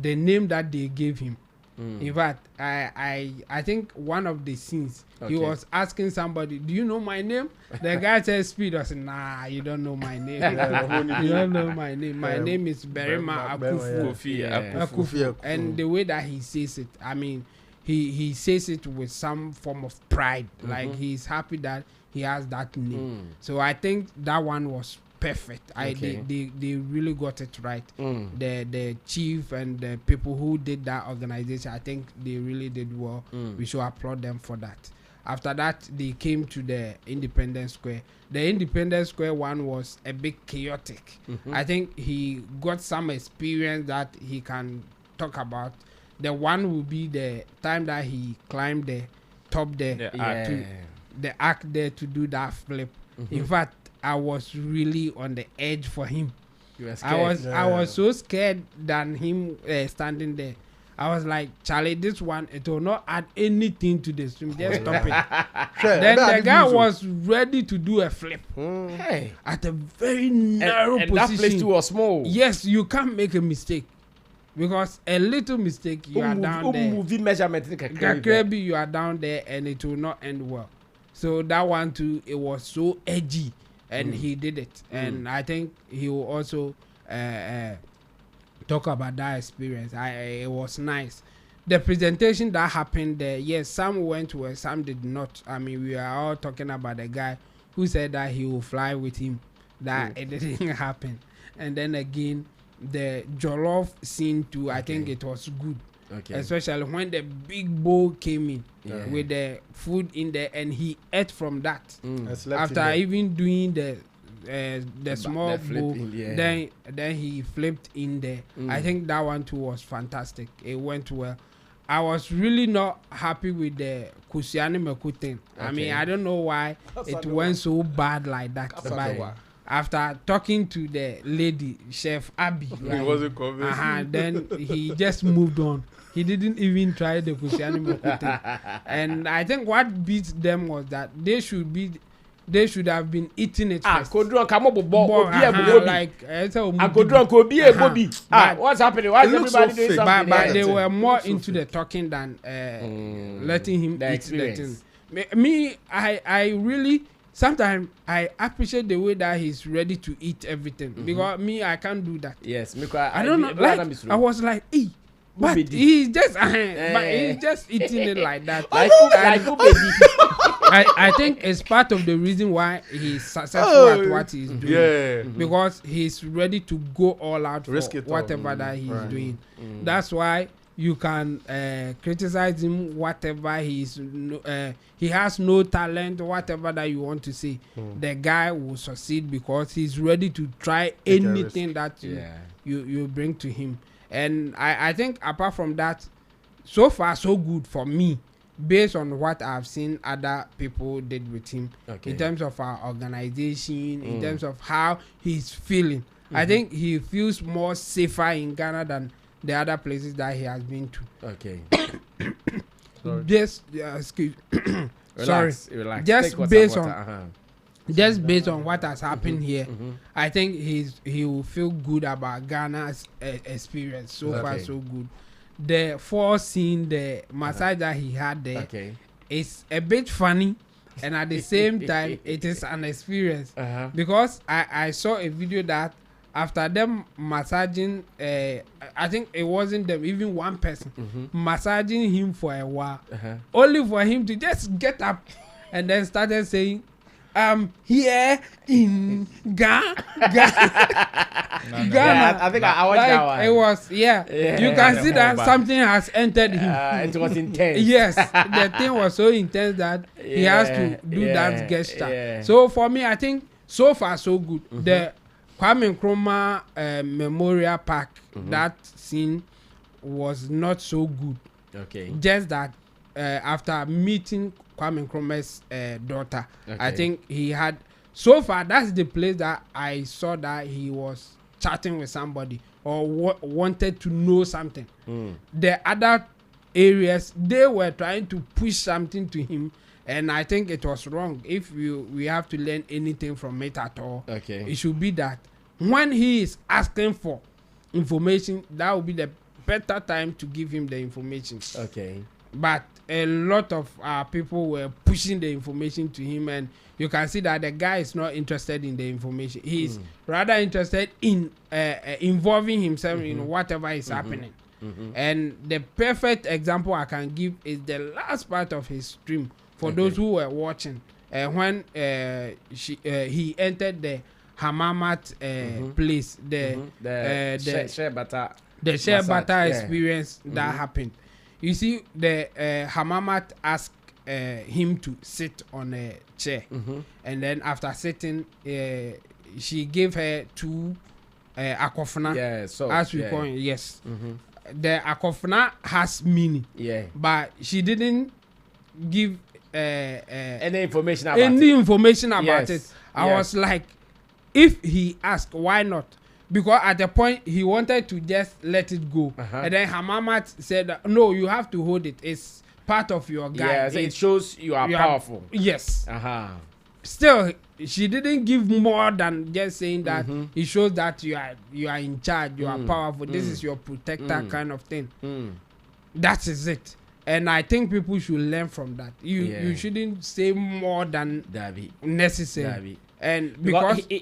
the name that they gave him. In fact, I think one of the scenes, he was asking somebody, "Do you know my name?" The guy said, "Speed." I said, "Nah, you don't know my name. You don't know my name. My name is Berima Akufu." And the way that he says it, I mean, he says it with some form of pride, like he's happy that he has that name. So I think that one was perfect. They really got it right. The chief and the people who did that organization, I think they really did well. We should applaud them for that. After that, they came to the Independence Square. The Independence Square one was a bit chaotic. I think he got some experience that he can talk about. The one will be the time that he climbed the top there, the arc there, to do that flip. In fact, I was really on the edge for him. You were scared. I was so scared than him standing there. I was like, Charlie, this one, it will not add anything to the stream. Just stop it. Then the guy was ready to do a flip. Hey. At a very narrow and position. that place too was small. Yes, you can't make a mistake. Because a little mistake, you are down there. Movie measurement. You are down there and it will not end well. So that one too, it was so edgy. And he did it. And I think he will also talk about that experience. It was nice. The presentation that happened there, yes, some went well, some did not. I mean, we are all talking about the guy who said that he will fly with him. That it didn't happen. And then again, the Jollof scene too, I think it was good. Especially when the big bowl came in with the food in there, and he ate from that. After even doing the small bowl, then he flipped in there. I think that one too was fantastic. It went well. I was really not happy with the Kusiani Meku thing. I mean, I don't know why it went so bad like that. But after talking to the lady, Chef Abby, he wasn't convinced. Then he just moved on. He didn't even try the Kusiani Meku thing. And I think what beats them was that they should have been eating it first. What's happening? Why is everybody doing something? But they were more into the talking than letting him eat the thing. Me, I really, sometimes I appreciate the way that he's ready to eat everything. Because me, I can't do that. Yes, I don't know. Like, I was like, but he's just eating it like that. I think it's part of the reason why he's successful at what he's doing. Because he's ready to go all out for whatever that he's doing. That's why you can criticize him, whatever he has no talent, whatever that you want to say. The guy will succeed because he's ready to try anything that you bring to him. And I think apart from that, so far so good for me, based on what I've seen other people did with him, in terms of our organization, in terms of how he's feeling. I think he feels more safer in Ghana than the other places that he has been to. Just excuse relax. Just based on just based on what has happened here, I think he will feel good about Ghana's experience. So far so good. The first scene, the massage that he had there, is a bit funny, and at the same time it is an experience. Because I saw a video that after them massaging, I think it wasn't them, even one person massaging him for a while, only for him to just get up and then started saying, here in Ghana. Yeah, I think I watched that one. It was, you can see that something has entered him. It was intense. Yes, the thing was so intense that he has to do that gesture. Yeah. So for me, I think so far so good. The Kwame Nkrumah Memorial Park, that scene was not so good. Okay. Just that after meeting Kwame Nkrumah's daughter, I think he had, so far that's the place that I saw that he was chatting with somebody or wanted to know something. The other areas, they were trying to push something to him, and I think it was wrong. If we have to learn anything from it at all, it should be that when he is asking for information, that will be the better time to give him the information. Okay. But a lot of people were pushing the information to him, and you can see that the guy is not interested in the information. He's rather interested in involving himself in whatever is happening. And the perfect example I can give is the last part of his stream for those who were watching. When he entered the Hamamat place, the share butter experience that happened. You see, the Hamamat asked him to sit on a chair, and then after sitting, she gave her 2 akofna, as we call it. Yes, the akofna has meaning. But she didn't give any information about it. I was like, if he asked, why not? Because at the point he wanted to just let it go, and then Hamamat said, "No, you have to hold it. It's part of your guide. Yeah, so it shows you are powerful." Yes. Still, she didn't give more than just saying that. It shows that you are in charge. You are powerful. This is your protector, kind of thing. That is it. And I think people should learn from that. You shouldn't say more than necessary. And because do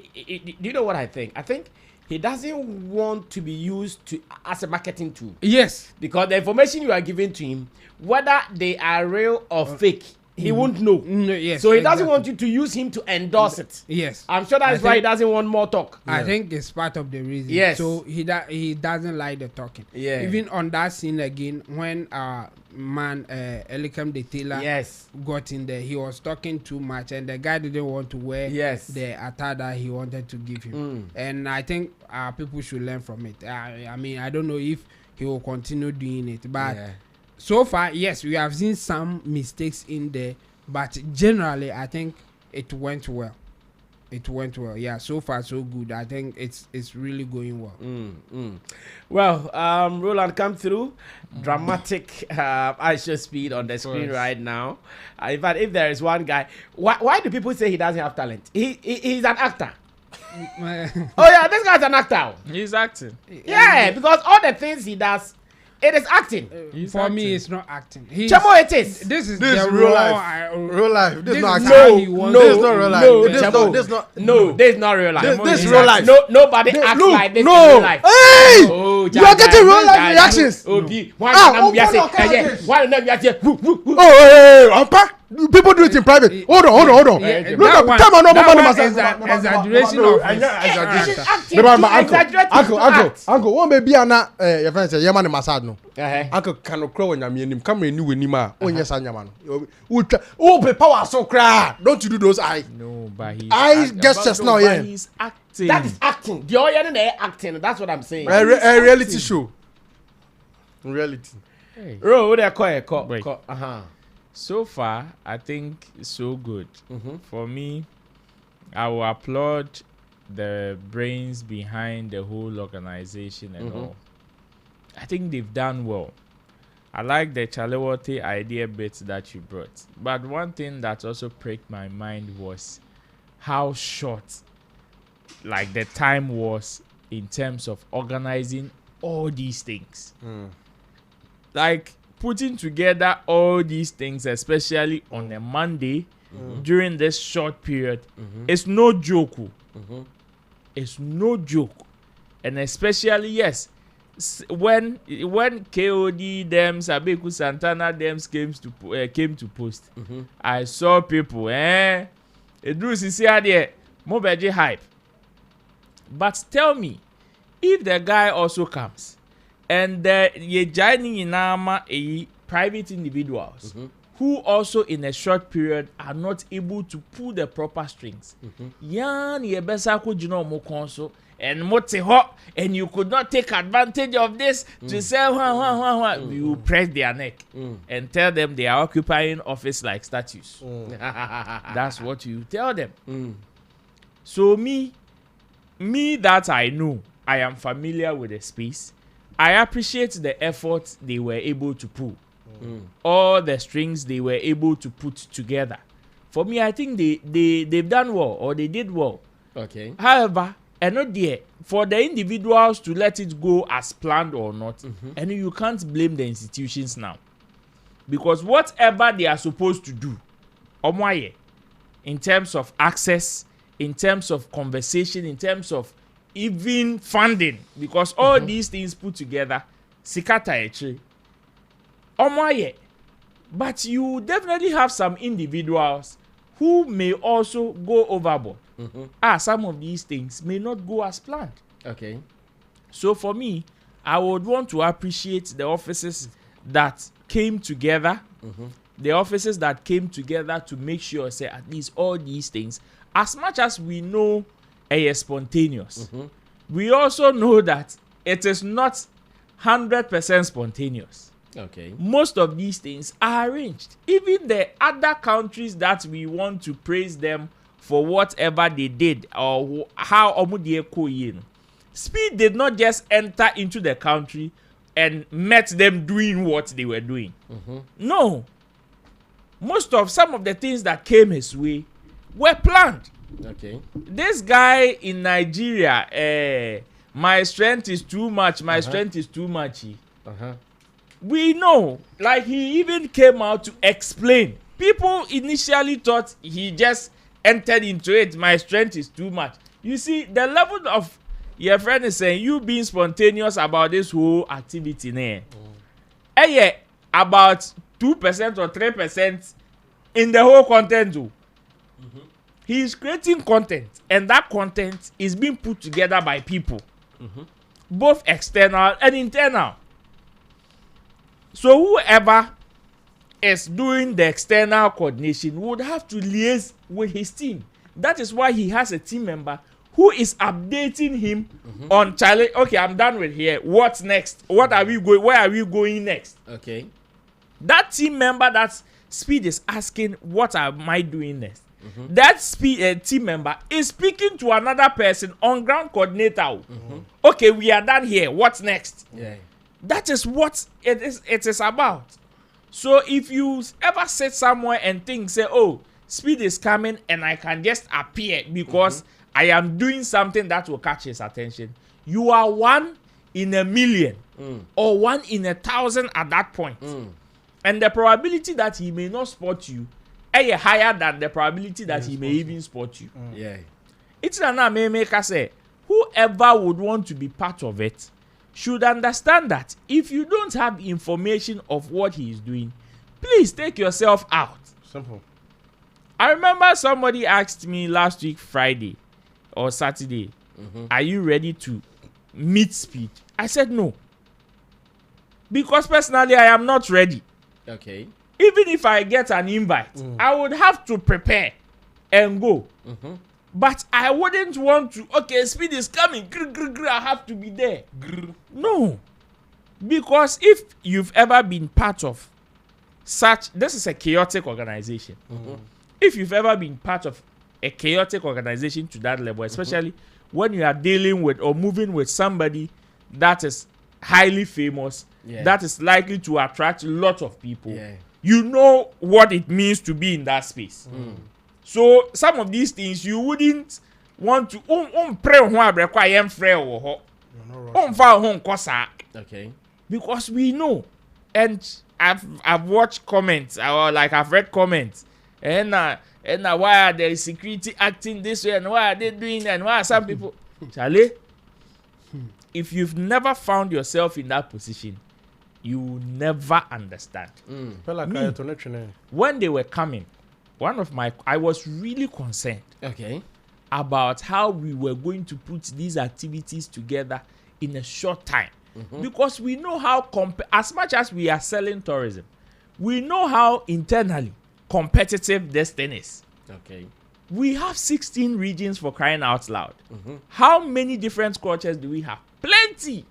you know what I think? I think he doesn't want to be used as a marketing tool. Yes. Because the information you are giving to him, whether they are real or fake, he won't know. Yes, so he doesn't want you to use him to endorse it. Yes. I'm sure that's why he doesn't want more talk. I think it's part of the reason. Yes. So he doesn't like the talking. Yeah. Even on that scene again, when man Elikem the tailor got in there, he was talking too much, and the guy didn't want to wear the attire that he wanted to give him. And I think people should learn from it. I mean, I don't know if he will continue doing it, but so far, yes, we have seen some mistakes in there, but generally, I think it went well. Yeah, so far so good. I think it's really going well. Well, Roland, come through. Dramatic IShowspeed on the screen right now. In fact, if there is one guy, why do people say he doesn't have talent? He's an actor. This guy's an actor. He's acting. Yeah, because all the things he does, it is acting. For acting. me, it's not acting. Chamo, it is. This is real life. Real life. This is not acting. This is not real life. This is not real life. This is real life. Nobody acts like this in real life. Hey! You are getting real life reactions. People do it in private. Hold on. Look at time on exaggeration of Uncle, one baby ana your friend say yama ne massage no. Uncle can crow when you nim come ni weni ma onye sa nyama no. Oh be power so cry. Don't you do those eye? No, but he's I gestures now yeah. He's acting. That is acting. The other than acting. That's what I'm saying. A reality show. Reality. Ro, what they call. So far, I think so good. For me, I will applaud the brains behind the whole organization and all. I think they've done well. I like the Chalewote idea bits that you brought. But one thing that also pricked my mind was how short like the time was in terms of organizing all these things. Like putting together all these things, especially on a Monday during this short period, it's no joke. It's no joke. and especially yes, when KOD them Sabeku Santana them came to post, I saw people there mobeji hype. But tell me, if the guy also comes and ye joining in a private individuals who also in a short period are not able to pull the proper strings, yan ye besa ko jino mo konso and mote ho, and you could not take advantage of this to say you press their neck and tell them they are occupying office like statues. That's what you tell them. So me that I know, I am familiar with the space. I appreciate the effort they were able to pull. All the strings they were able to put together. For me, I think they've done well, or they did well. Okay. However, and not there for the individuals to let it go as planned or not, and you can't blame the institutions now, because whatever they are supposed to do, in terms of access, in terms of conversation, in terms of even funding, because all these things put together, sikata eche. But you definitely have some individuals who may also go overboard. Some of these things may not go as planned. Okay. So for me, I would want to appreciate the offices that came together. The offices that came together to make sure, say, at least all these things, as much as we know is spontaneous, we also know that it is not 100% spontaneous. Okay. Most of these things are arranged. Even the other countries that we want to praise them for whatever they did or how Speed did not just enter into the country and met them doing what they were doing. No. Some of the things that came his way were planned. Okay. This guy in Nigeria, my strength is too much. My strength is too much. We know, like he even came out to explain. People initially thought he just entered into it. My strength is too much. You see, the level of your friend is saying you being spontaneous about this whole activity there. About 2% or 3% in the whole content too. He is creating content, and that content is being put together by people, both external and internal. So whoever is doing the external coordination would have to liaise with his team. That is why he has a team member who is updating him on challenge. Okay, I'm done with here. What's next? What are we going? Where are we going next? Okay. That team member, that Speed is asking, what am I doing next? That team member is speaking to another person on ground coordinator. Okay, we are done here. What's next? Yeah. That is what it is about. So if you ever sit somewhere and think, say, oh, Speed is coming and I can just appear because I am doing something that will catch his attention, you are 1 in a million or 1 in 1,000 at that point. And the probability that he may not spot you is higher than the probability that he may even spot you. Yeah. It's not make us say whoever would want to be part of it should understand that if you don't have information of what he is doing, please take yourself out. Simple. I remember somebody asked me last week, Friday or Saturday, are you ready to meet Speed? I said no. Because personally, I am not ready. Okay. Even if I get an invite, I would have to prepare and go. But I wouldn't want to, okay, Speed is coming, I have to be there. No. Because if you've ever been part of this is a chaotic organization. If you've ever been part of a chaotic organization to that level, especially when you are dealing with or moving with somebody that is highly famous, that is likely to attract a lot of people, you know what it means to be in that space. So some of these things you wouldn't want to Okay. Because we know, and I've watched comments or like I've read comments, and why are the security acting this way, and why are they doing that, and why are some people Charlie, if you've never found yourself in that position, you will never understand. When they were coming, I was really concerned about how we were going to put these activities together in a short time. Because we know how, as much as we are selling tourism, we know how internally competitive this thing is. We have 16 regions, for crying out loud. How many different cultures do we have? Plenty.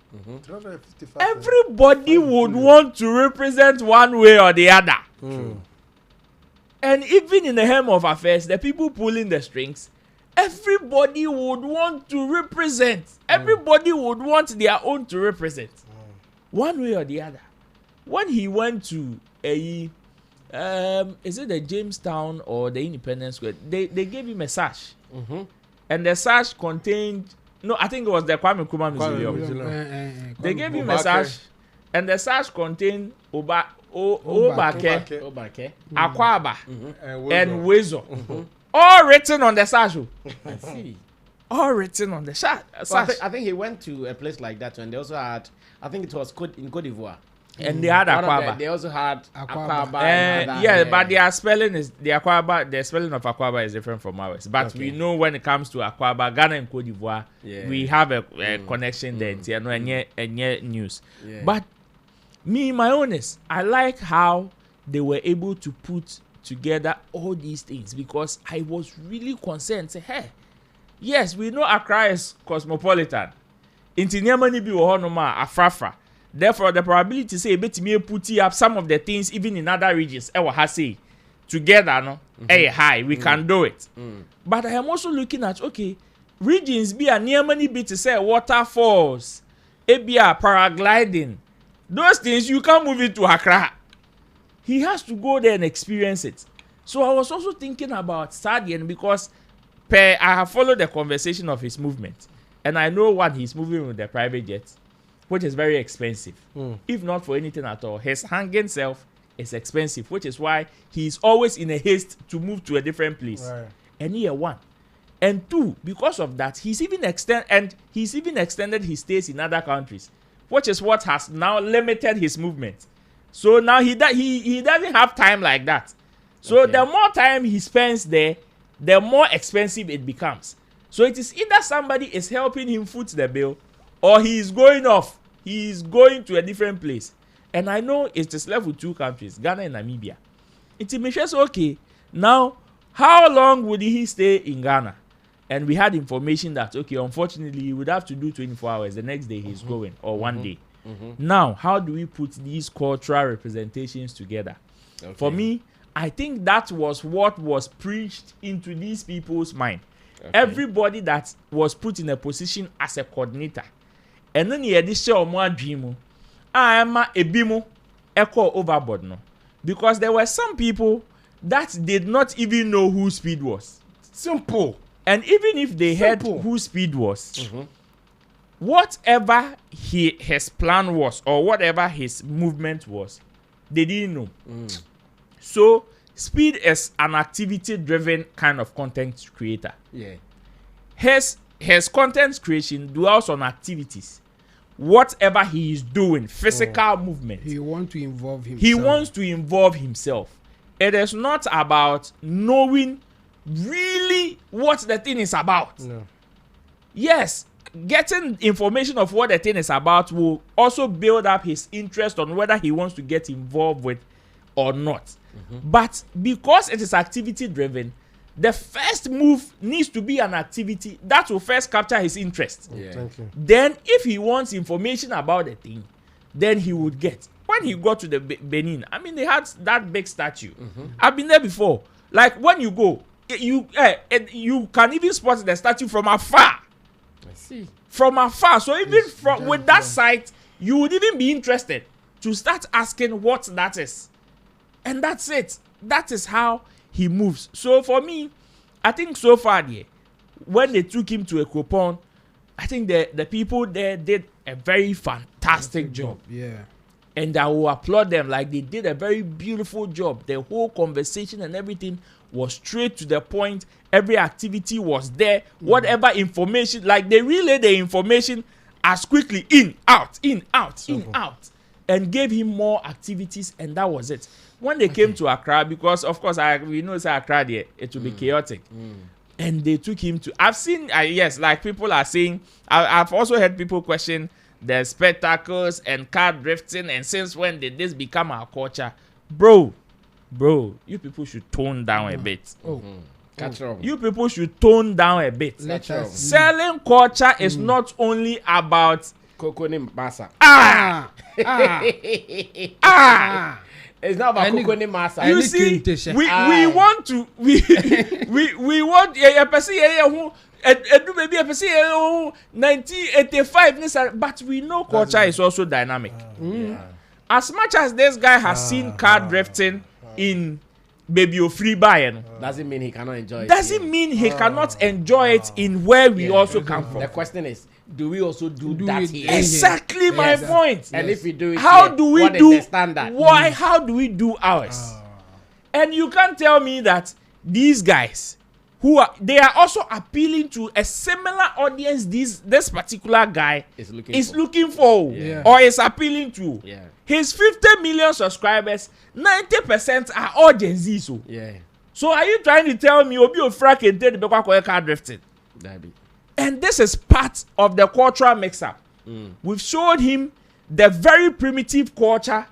Everybody would want to represent one way or the other. And even in the helm of affairs, the people pulling the strings, everybody would want to represent. Everybody would want their own to represent. One way or the other. When he went to is it the Jamestown or the Independence Square? They gave him a sash. And the sash contained, no, I think it was the Kwame Nkrumah Museum. They gave him a sash, and the sash contained Obake, Akwaba, and Wezo. All written on the sash. I see. All written on the sash. I think he went to a place like that, and they also had, I think it was in Cote d'Ivoire. And they had Akwaba. They also had Akwaba. But their spelling is the Akwaba. The spelling of Akwaba is different from ours. But we know when it comes to Akwaba, Ghana and Cote d'Ivoire, we have a connection there. And news. But me, my honest, I like how they were able to put together all these things, because I was really concerned. Say, hey, yes, we know Accra is cosmopolitan. Inti Niamani bi wo no ma afrafra. Therefore, the probability say betimi put up some of the things even in other regions together no high. We can do it. But I am also looking at regions be a Niamani be to say waterfalls, paragliding. Those things you can't move it to Accra. He has to go there and experience it. So I was also thinking about Sadian, because I have followed the conversation of his movement, and I know what he's moving with the private jet, which is very expensive. If not for anything at all, his hanging self is expensive, which is why he's always in a haste to move to a different place. Right. And here, one. And two, because of that, he's even extended his stays in other countries, which is what has now limited his movement. So now he doesn't have time like that. So the more time he spends there, the more expensive it becomes. So it is either somebody is helping him foot the bill, or he is going off. He is going to a different place. And I know it is left with two countries, Ghana and Namibia. It is okay. Now, how long would he stay in Ghana? And we had information that, unfortunately, he would have to do 24 hours. The next day he's going, or one day. Now, how do we put these cultural representations together? For me, I think that was what was preached into these people's mind. Everybody that was put in a position as a coordinator. And then he had this show more dream. I am a bimo echo overboard no. Because there were some people that did not even know who Speed was. Simple. And even if they heard who Speed was, whatever his plan was or whatever his movement was, they didn't know. So Speed is an activity-driven kind of content creator. Yeah. His content creation dwells on activities. Whatever he is doing, physical movement. He wants to involve himself. He wants to involve himself. It is not about knowing really what the thing is about. No. Yes, getting information of what the thing is about will also build up his interest on whether he wants to get involved with or not. But because it is activity driven, the first move needs to be an activity that will first capture his interest. Yeah. Thank you. Then if he wants information about the thing, then he would get. When he got to the Benin, I mean, they had that big statue. I've been there before. Like when you go, you can even spot the statue from afar. I see. From afar. So even with that sight, you would even be interested to start asking what that is. And that's it. That is how he moves. So for me, I think so far there, when they took him to a coupon, I think the people there did a very fantastic job. Yeah. And I will applaud them. Like, they did a very beautiful job. The whole conversation and everything was straight to the point. Every activity was there. Whatever information, like they relayed the information as quickly in, out, and gave him more activities, and that was it. When they came to Accra, because of course we know it's Accra there, it will be chaotic. And they took him to, I've seen, yes, like people are saying, I've also heard people question the spectacles and car drifting, and since when did this become our culture? Bro, you people should tone down a bit. You people should tone down a bit. Selling culture is not only about Kokoni masa. It's not about Kokoni masa. You see, we want to we want a person who do maybe a person 1985, but we know culture is also dynamic. As much as this guy has seen car drifting in Baby Free Buy, doesn't mean he cannot enjoy it. Doesn't mean he cannot enjoy it in where we also come from. The question is, do we also do that here? Exactly my point. And if we do it, how do we what do is the standard? Why? How do we do ours? And you can't tell me that these guys they are also appealing to a similar audience this particular guy is looking for or is appealing to. His 50 million subscribers, 90% are all Gen Z. So are you trying to tell me Obi Ofrak and Ted Bekwa car drifting? And this is part of the cultural mix-up. We've showed him the very primitive culture,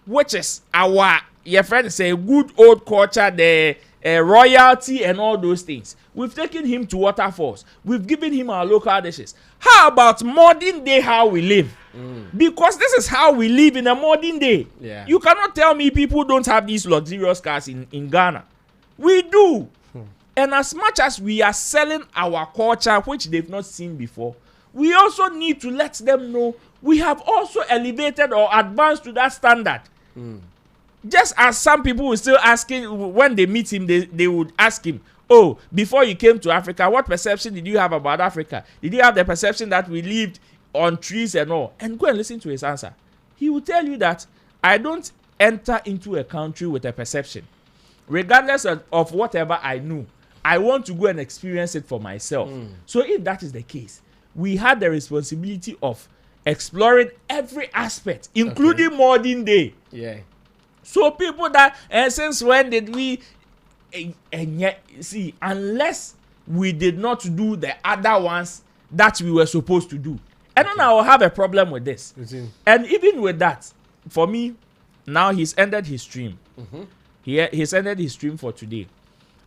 which is our, your friend say, good old culture, the royalty and all those things. We've taken him to waterfalls. We've given him our local dishes. How about modern day how we live? Because this is how we live in a modern day. You cannot tell me people don't have these luxurious cars in Ghana. We do. And as much as we are selling our culture, which they've not seen before, we also need to let them know we have also elevated or advanced to that standard. Just as some people will still asking, when they meet him, they would ask him, oh, before you came to Africa, what perception did you have about Africa? Did you have the perception that we lived on trees and all? And go and listen to his answer. He will tell you that I don't enter into a country with a perception. Regardless of whatever I knew, I want to go and experience it for myself. So if that is the case, we had the responsibility of exploring every aspect, including modern day. So people that, and since when did we, and yet, see, unless we did not do the other ones that we were supposed to do, and then I will have a problem with this. And even with that, for me, now he's ended his stream. He's ended his stream for today.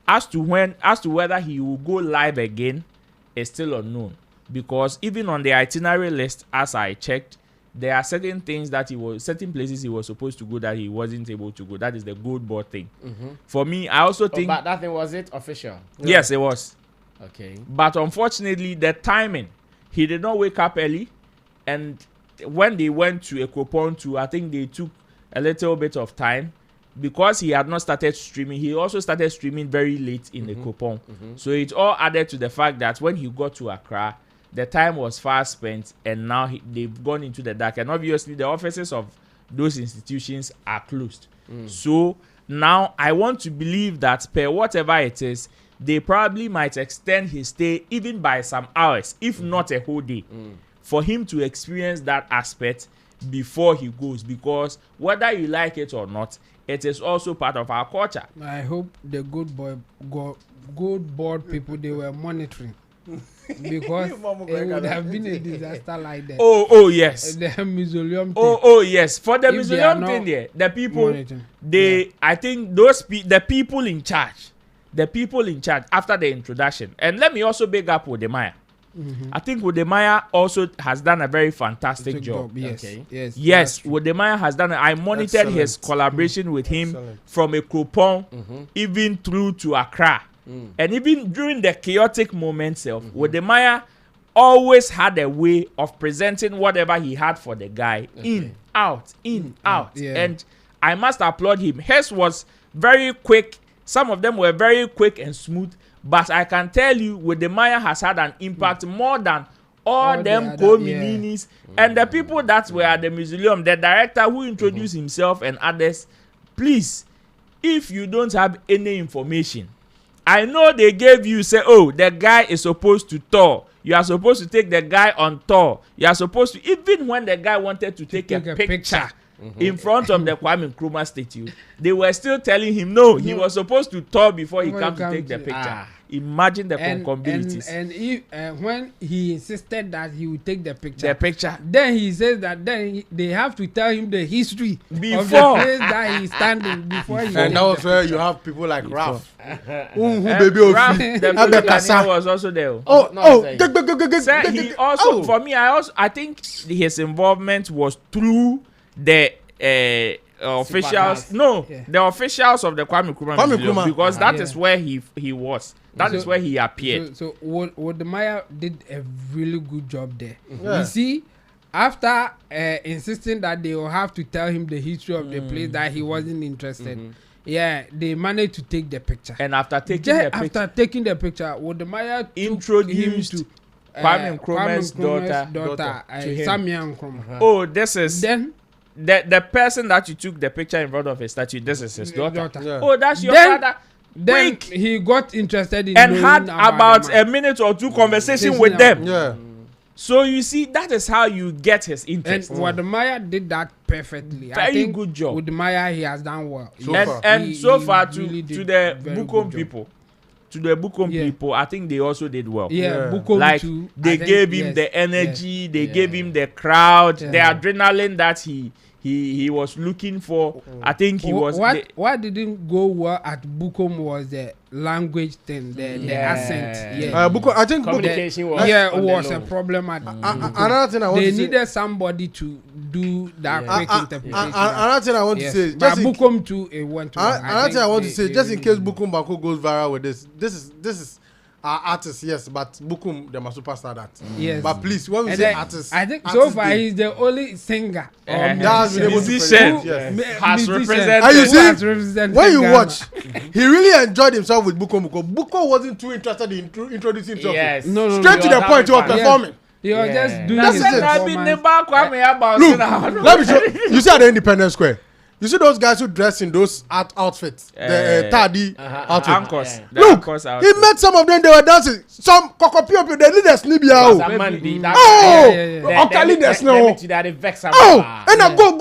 As to whether he will go live again is still unknown, because even on the itinerary list, as I checked, there are certain places he was supposed to go that he wasn't able to go. That is the gold board thing. For me, I also think. But that thing, was it official? Yes, it was. Okay. But unfortunately, the timing, he did not wake up early, and when they went to Ekopon 2, I think they took a little bit of time. Because he had not started streaming, he also started streaming very late in the Ekopon. So it all added to the fact that when he got to Accra, the time was far spent, and now they've gone into the dark. And obviously, the offices of those institutions are closed. So now I want to believe that per whatever it is, they probably might extend his stay even by some hours, if not a whole day, for him to experience that aspect before he goes. Because whether you like it or not, it is also part of our culture. I hope the good board people, they were monitoring. Because it would have been a disaster like that. Oh yes. The mausoleum thing. Oh yes. For the mausoleum thing there, the people, I think the people in charge after the introduction. And let me also big up Wodemaya. I think Wodemaya also has done a very fantastic job. Yes, Wodemaya has done. I monitored his collaboration with him from Ekopon even through to Accra. And even during the chaotic moments, Wodemaya always had a way of presenting whatever he had for the guy in, out. And I must applaud him. His was very quick. Some of them were very quick and smooth. But I can tell you, Wodemaya has had an impact more than all them co-mininis and the people that were at the mausoleum, the director who introduced himself and others. Please, if you don't have any information I know they gave you say, oh, the guy is supposed to tour. You are supposed to take the guy on tour. You are supposed to, even when the guy wanted to take a picture in front of the Kwame Nkrumah statue, they were still telling him no, he was supposed to tour before he come to take the picture. Imagine the concomitants. And if, when he insisted that he would take the picture, then he says that then they have to tell him the history before of the place that he's standing before he. And that was where you have people like Ralph. Baby Ralph, the Ghanaian was also there. He also, for me, I think his involvement was through the officials. The officials of the Kwame Nkrumah because that is where he was. That is where he appeared. So Wodemaya did a really good job there. You see, after insisting that they will have to tell him the history of the place that he wasn't interested, they managed to take the picture. And after taking the picture, Wodemaya introduced him to Kwame Nkrumah's daughter Sammy Nkrumah. Oh, this is then the person that you took the picture in front of his statue. This is his daughter. Yeah. Oh, that's your father. Then he got interested in and had about a minute or two conversation with them. Yeah. So you see, that is how you get his interest. And Wodemaya did that perfectly. Very I think good job. Wodemaya, he has done well. So far to the Bukom people. To the Bukom people, I think they also did well. Bukom like too. They gave him the energy, they gave him the crowd, the adrenaline that he was looking for. I think he was. What didn't go well at Bukom was the language thing, the accent. Bukom, I think communication was. It was a problem. Another thing I want to say, they needed somebody to do that quick interpretation. Another thing I want to say, but Bukom too, it went to. Another thing I want to say, just in case Bukom Banko goes viral with this is our artist, yes, but Bukum, them are superstar that. Yes. But please, when we say artist, I think so far he's the only singer that's musician has represented. And you see, when you watch, he really enjoyed himself with Bukom because Bukom wasn't too interested in introducing himself. Yes. Straight to the point, he was performing. He was just doing his performance. Look, let me show you. See at the Independence Square. You see those guys who dress in those outfits, the tardy outfits. Look, he met some of them. They were dancing. Some kokopio, they need a snibia. Okay, there's no. Oh, and I go.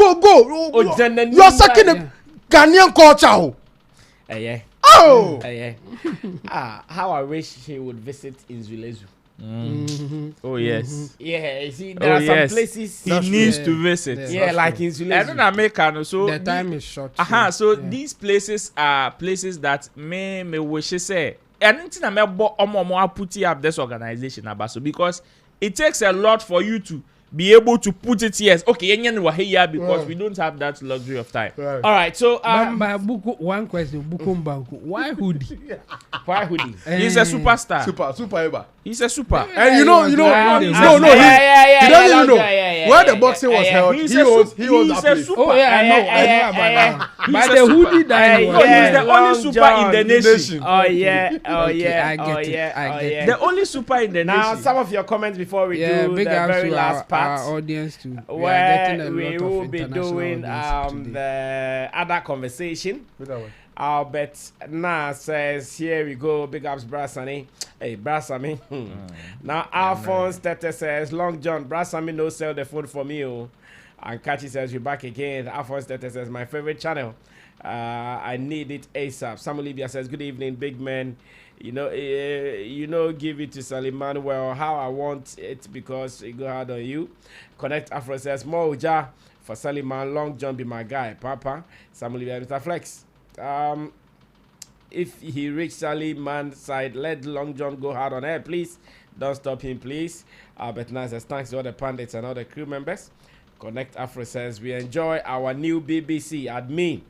You are sucking the Ghanaian culture. How I wish he would visit Inzulezu. Oh yes. Yeah, you see, there are some places he needs to visit. Yeah, like Insulezu. And American, so the time is short. So these places are places that me wish say. And until I put up this organization Abaso because it takes a lot for you to be able to put it here. Okay, because we don't have that luxury of time. Right. All right, so but one question, Bukom Banku, why hoodie? Why hoodie? He's a superstar. Super ever. He's a super. And you know, he doesn't even know where the boxing was held. He was a super. Oh yeah, I know about that. But the hoodie that he's the only super in the nation. I get it. The only super in the nation. Now, some of your comments before we do the very last part. Our audience too. Where we will be doing the other conversation. Albert Na says, here we go. Big ups, Brassani. Hey, Brassami. Now, Alphonse Tete says, Long John, Brassami no sell the phone for me. Oh. And Kachi says, you're back again. Alphonse Tete says, my favorite channel. I need it ASAP. Sam Olivia says, good evening, big man. You know, give it to Saliman. Well, how I want it because it go hard on you. Connect Afro says, Moja for Saliman. Long John be my guy. Papa. Sam Olivia, Mr. Flex. If he reach Saliman's side, let Long John go hard on air, please. Don't stop him, please. But now says, thanks to all the pundits and all the crew members. Connect Afro says, we enjoy our new BBC admin.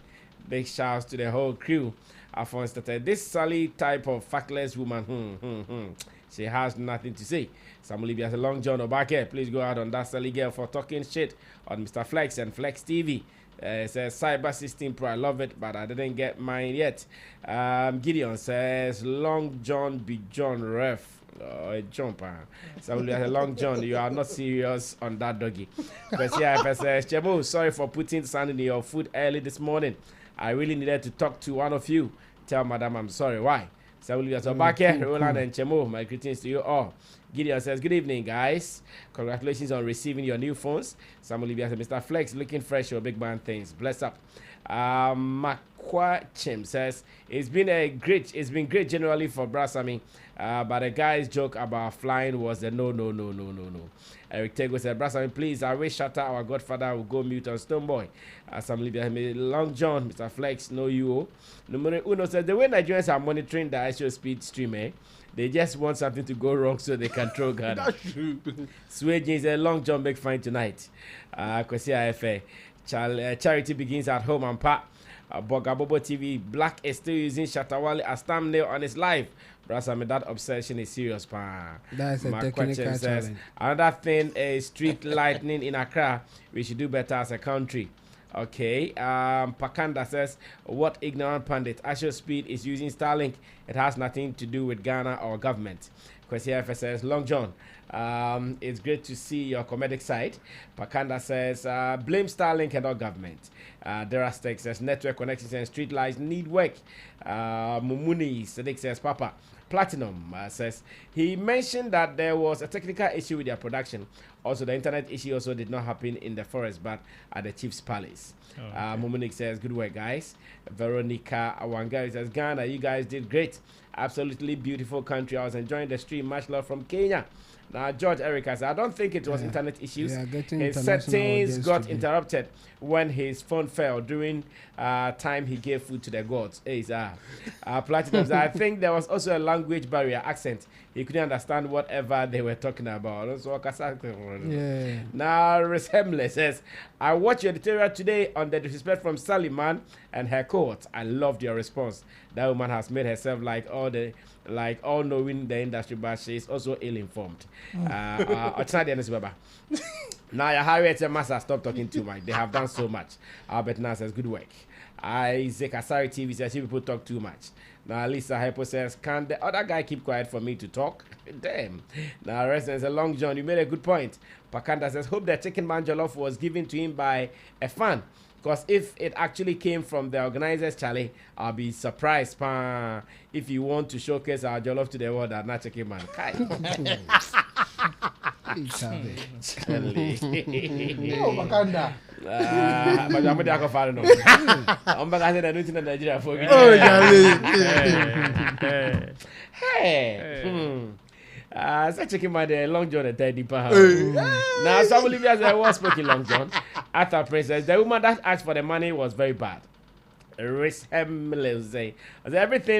Big shouts to the whole crew. Alphonse that this Sally type of factless woman, she has nothing to say. Sam Olivia says, Long John Obake, please go out on that Sally girl for talking shit on Mr. Flex and Flex TV. It says Cyber 16 Pro, I love it, but I didn't get mine yet. Gideon says, Long John be John Ref. Jumper. Somebody has a Long John. You are not serious on that doggy. But yeah, if I say, Chebo, sorry for putting sand in your food early this morning. I really needed to talk to one of you. Tell madam I'm sorry. Why? Samuel so back here, Roland and Chemo. My greetings to you all. Gideon says, good evening, guys. Congratulations on receiving your new phones. Samuel says, Mr. Flex, looking fresh, your big man things. Bless up. Makwa Chim says, it's been great generally for Brasami, but the guy's joke about flying was a no. Eric Tego said, Brasami, please, I wish Shatta, our godfather, will go mute on Stoneboy. Long John, Mr. Flex, no you. Numero Uno says, the way Nigerians are monitoring the IShowspeed stream, they just want something to go wrong so they can throw Ghana. That's true. Sway is a Long John big fine tonight. Kwesi AFA. Charity begins at home and Pat. Bogabobo TV. Black is still using Shatawale as thumbnail on his live. Brasami, that obsession is serious, pa. That's a technical challenge. Another thing is street lightning in Accra. We should do better as a country. Okay. Pakanda says, what ignorant pundit? IShowspeed is using Starlink. It has nothing to do with Ghana or government. Kwesi FS says, Long John, it's great to see your comedic side. Pakanda says, blame Starlink and not government. Derastek says, network connections and street lights need work. Mumuni Sadiq says, Papa. Platinum says, he mentioned that there was a technical issue with their production. Also, the internet issue also did not happen in the forest, but at the Chief's Palace. Mumunik says, good work, guys. Veronica Awangari says, Ghana, you guys did great. Absolutely beautiful country. I was enjoying the stream. Much love from Kenya. Now, George Erica says, I don't think it was internet issues. His settings got interrupted when his phone fell during time he gave food to the gods. Platinum, I think there was also a language barrier, accent. He couldn't understand whatever they were talking about. Now, Resemble says, I watched your editorial today on the disrespect from Saliman and her court. I loved your response. That woman has made herself like all knowing the industry, but she is also ill-informed. Now, Harriet and Massa, stop talking too much. They have done so much. Albert Nas says, good work. Isaac Asari TV says, people talk too much. Now, Lisa Hypo says, can the other guy keep quiet for me to talk? Damn. Now, Resident says, Long John, you made a good point. Pakanda says, hope the chicken man jollof was given to him by a fan. Because if it actually came from the organizers, Charlie, I'll be surprised. If you want to showcase our jollof to the world, I'm not chicken man. Charlie. Oh, Makanda. But I'm going to follow. I'm going to do it in Nigeria for you. Oh, Charlie. Hey. Such a man, Long John, a teddy power. Now, some Olivia's was spoken Long John. After Princess, the woman that asked for the money was very bad. Everything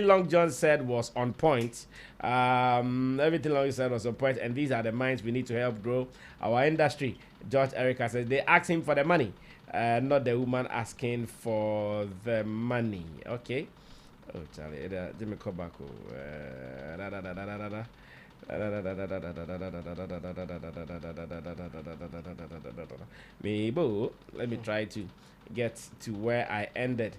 Long John said was on point. Everything Long John said was on point, and these are the minds we need to help grow our industry. George Erica says they asked him for the money, not the woman asking for the money. Okay. Oh, Charlie, let me come back. Let me try to get to where I ended.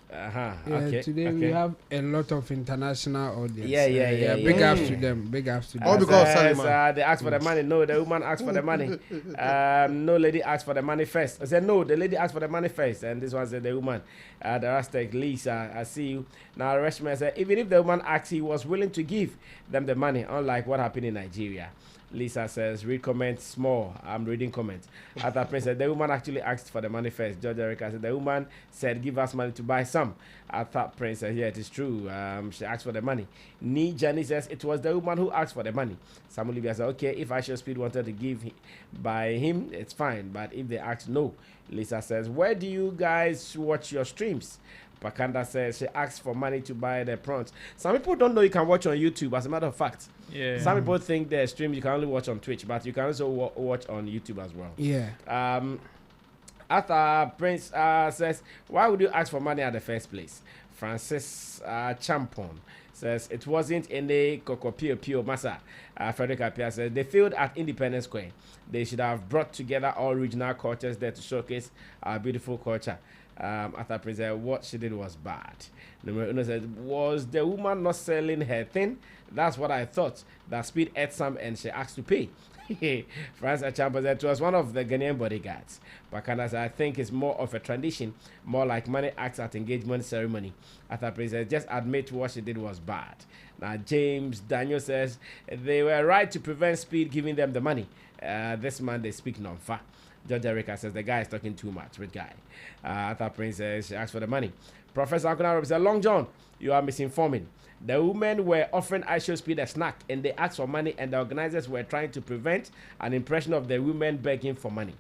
Okay. Today we have a lot of international audience. Big ups to them. Big ups to them. All because they asked for the money. No, the woman asked for the money. No, lady asked for the money first. I said no, the lady asked for the money first, and this one said the woman. The Aztec Lisa, I see you. Now Reshman said even if the woman asked, he was willing to give them the money, unlike what happened in Nigeria. Lisa says, read comments small. I'm reading comments. After Prince said, the woman actually asked for the money first. George Erica said, the woman said, give us money to buy some. After Prince said, yeah, it is true. She asked for the money. Nee Jenny says, it was the woman who asked for the money. Sam Olivia said, okay, if IShowspeed wanted to give by him, it's fine. But if they asked, no. Lisa says, where do you guys watch your streams? Pakanda says she asked for money to buy the prawns. Some people don't know you can watch on YouTube, as a matter of fact. Yeah. Some people think the stream you can only watch on Twitch, but you can also watch on YouTube as well. Yeah. After Prince says, why would you ask for money at the first place? Francis Champon says, it wasn't any Pio Massa. Frederick Apia says, they failed at Independence Square. They should have brought together all regional cultures there to showcase our beautiful culture. After Prince said, what she did was bad. Numero Uno said, was the woman not selling her thing? That's what I thought. That Speed ate some and she asked to pay. France Achampa said it was one of the Ghanaian bodyguards. Bakanda said, I think it's more of a tradition, more like money acts at engagement ceremony. After President just admit what she did was bad. Now James Daniel says they were right to prevent Speed giving them the money. This man they speak non-fa. George Erica says the guy is talking too much. Which guy? After Prince says she asked for the money. Professor Uncle Rob said, Long John, you are misinforming. The women were offering IShowspeed a snack and they asked for money, and the organizers were trying to prevent an impression of the women begging for money.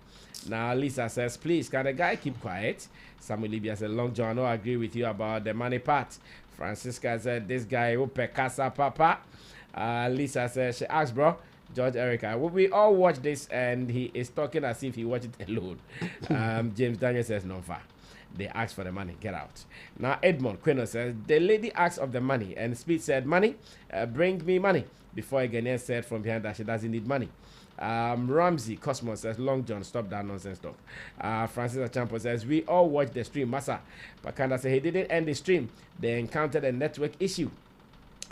Now Lisa says, please, can the guy keep quiet? Samuel Libya said, Long John, I agree with you about the money part. Francisca said, this guy will pay casa papa. Lisa says, she asked, bro, George Erica, will we all watch this? And he is talking as if he watched it alone. James Daniel says, no, far. They asked for the money. Get out. Now, Edmond Quino says, the lady asked of the money, and Speed said, money, bring me money. Before a Ghanaian said from behind that she doesn't need money. Ramsey Cosmos says, Long John, stop that nonsense stuff. Francis Achampo says, we all watched the stream. Massa Bakanda said he didn't end the stream. They encountered a network issue.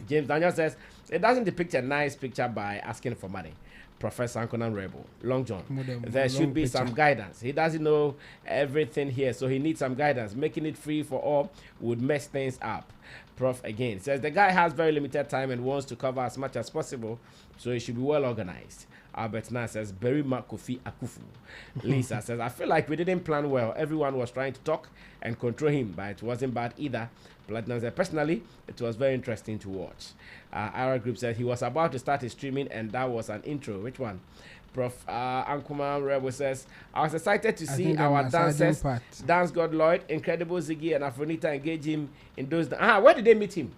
James Daniel says, it doesn't depict a nice picture by asking for money. Professor Ankonan Rebel, Long John, there should be some guidance. He doesn't know everything here, so he needs some guidance. Making it free for all would mess things up. Prof again says the guy has very limited time and wants to cover as much as possible, so he should be well organized. Albert Nan says, Berima Kofi Akufu. Lisa says, I feel like we didn't plan well. Everyone was trying to talk and control him, but it wasn't bad either. Platinum said, personally, it was very interesting to watch. Our group said he was about to start his streaming, and that was an intro. Which one? Prof. Ankuman Rebel says, I was excited to see our dancers, Dance God Lloyd, Incredible Ziggy, and Afronita engage him in those. Where did they meet him?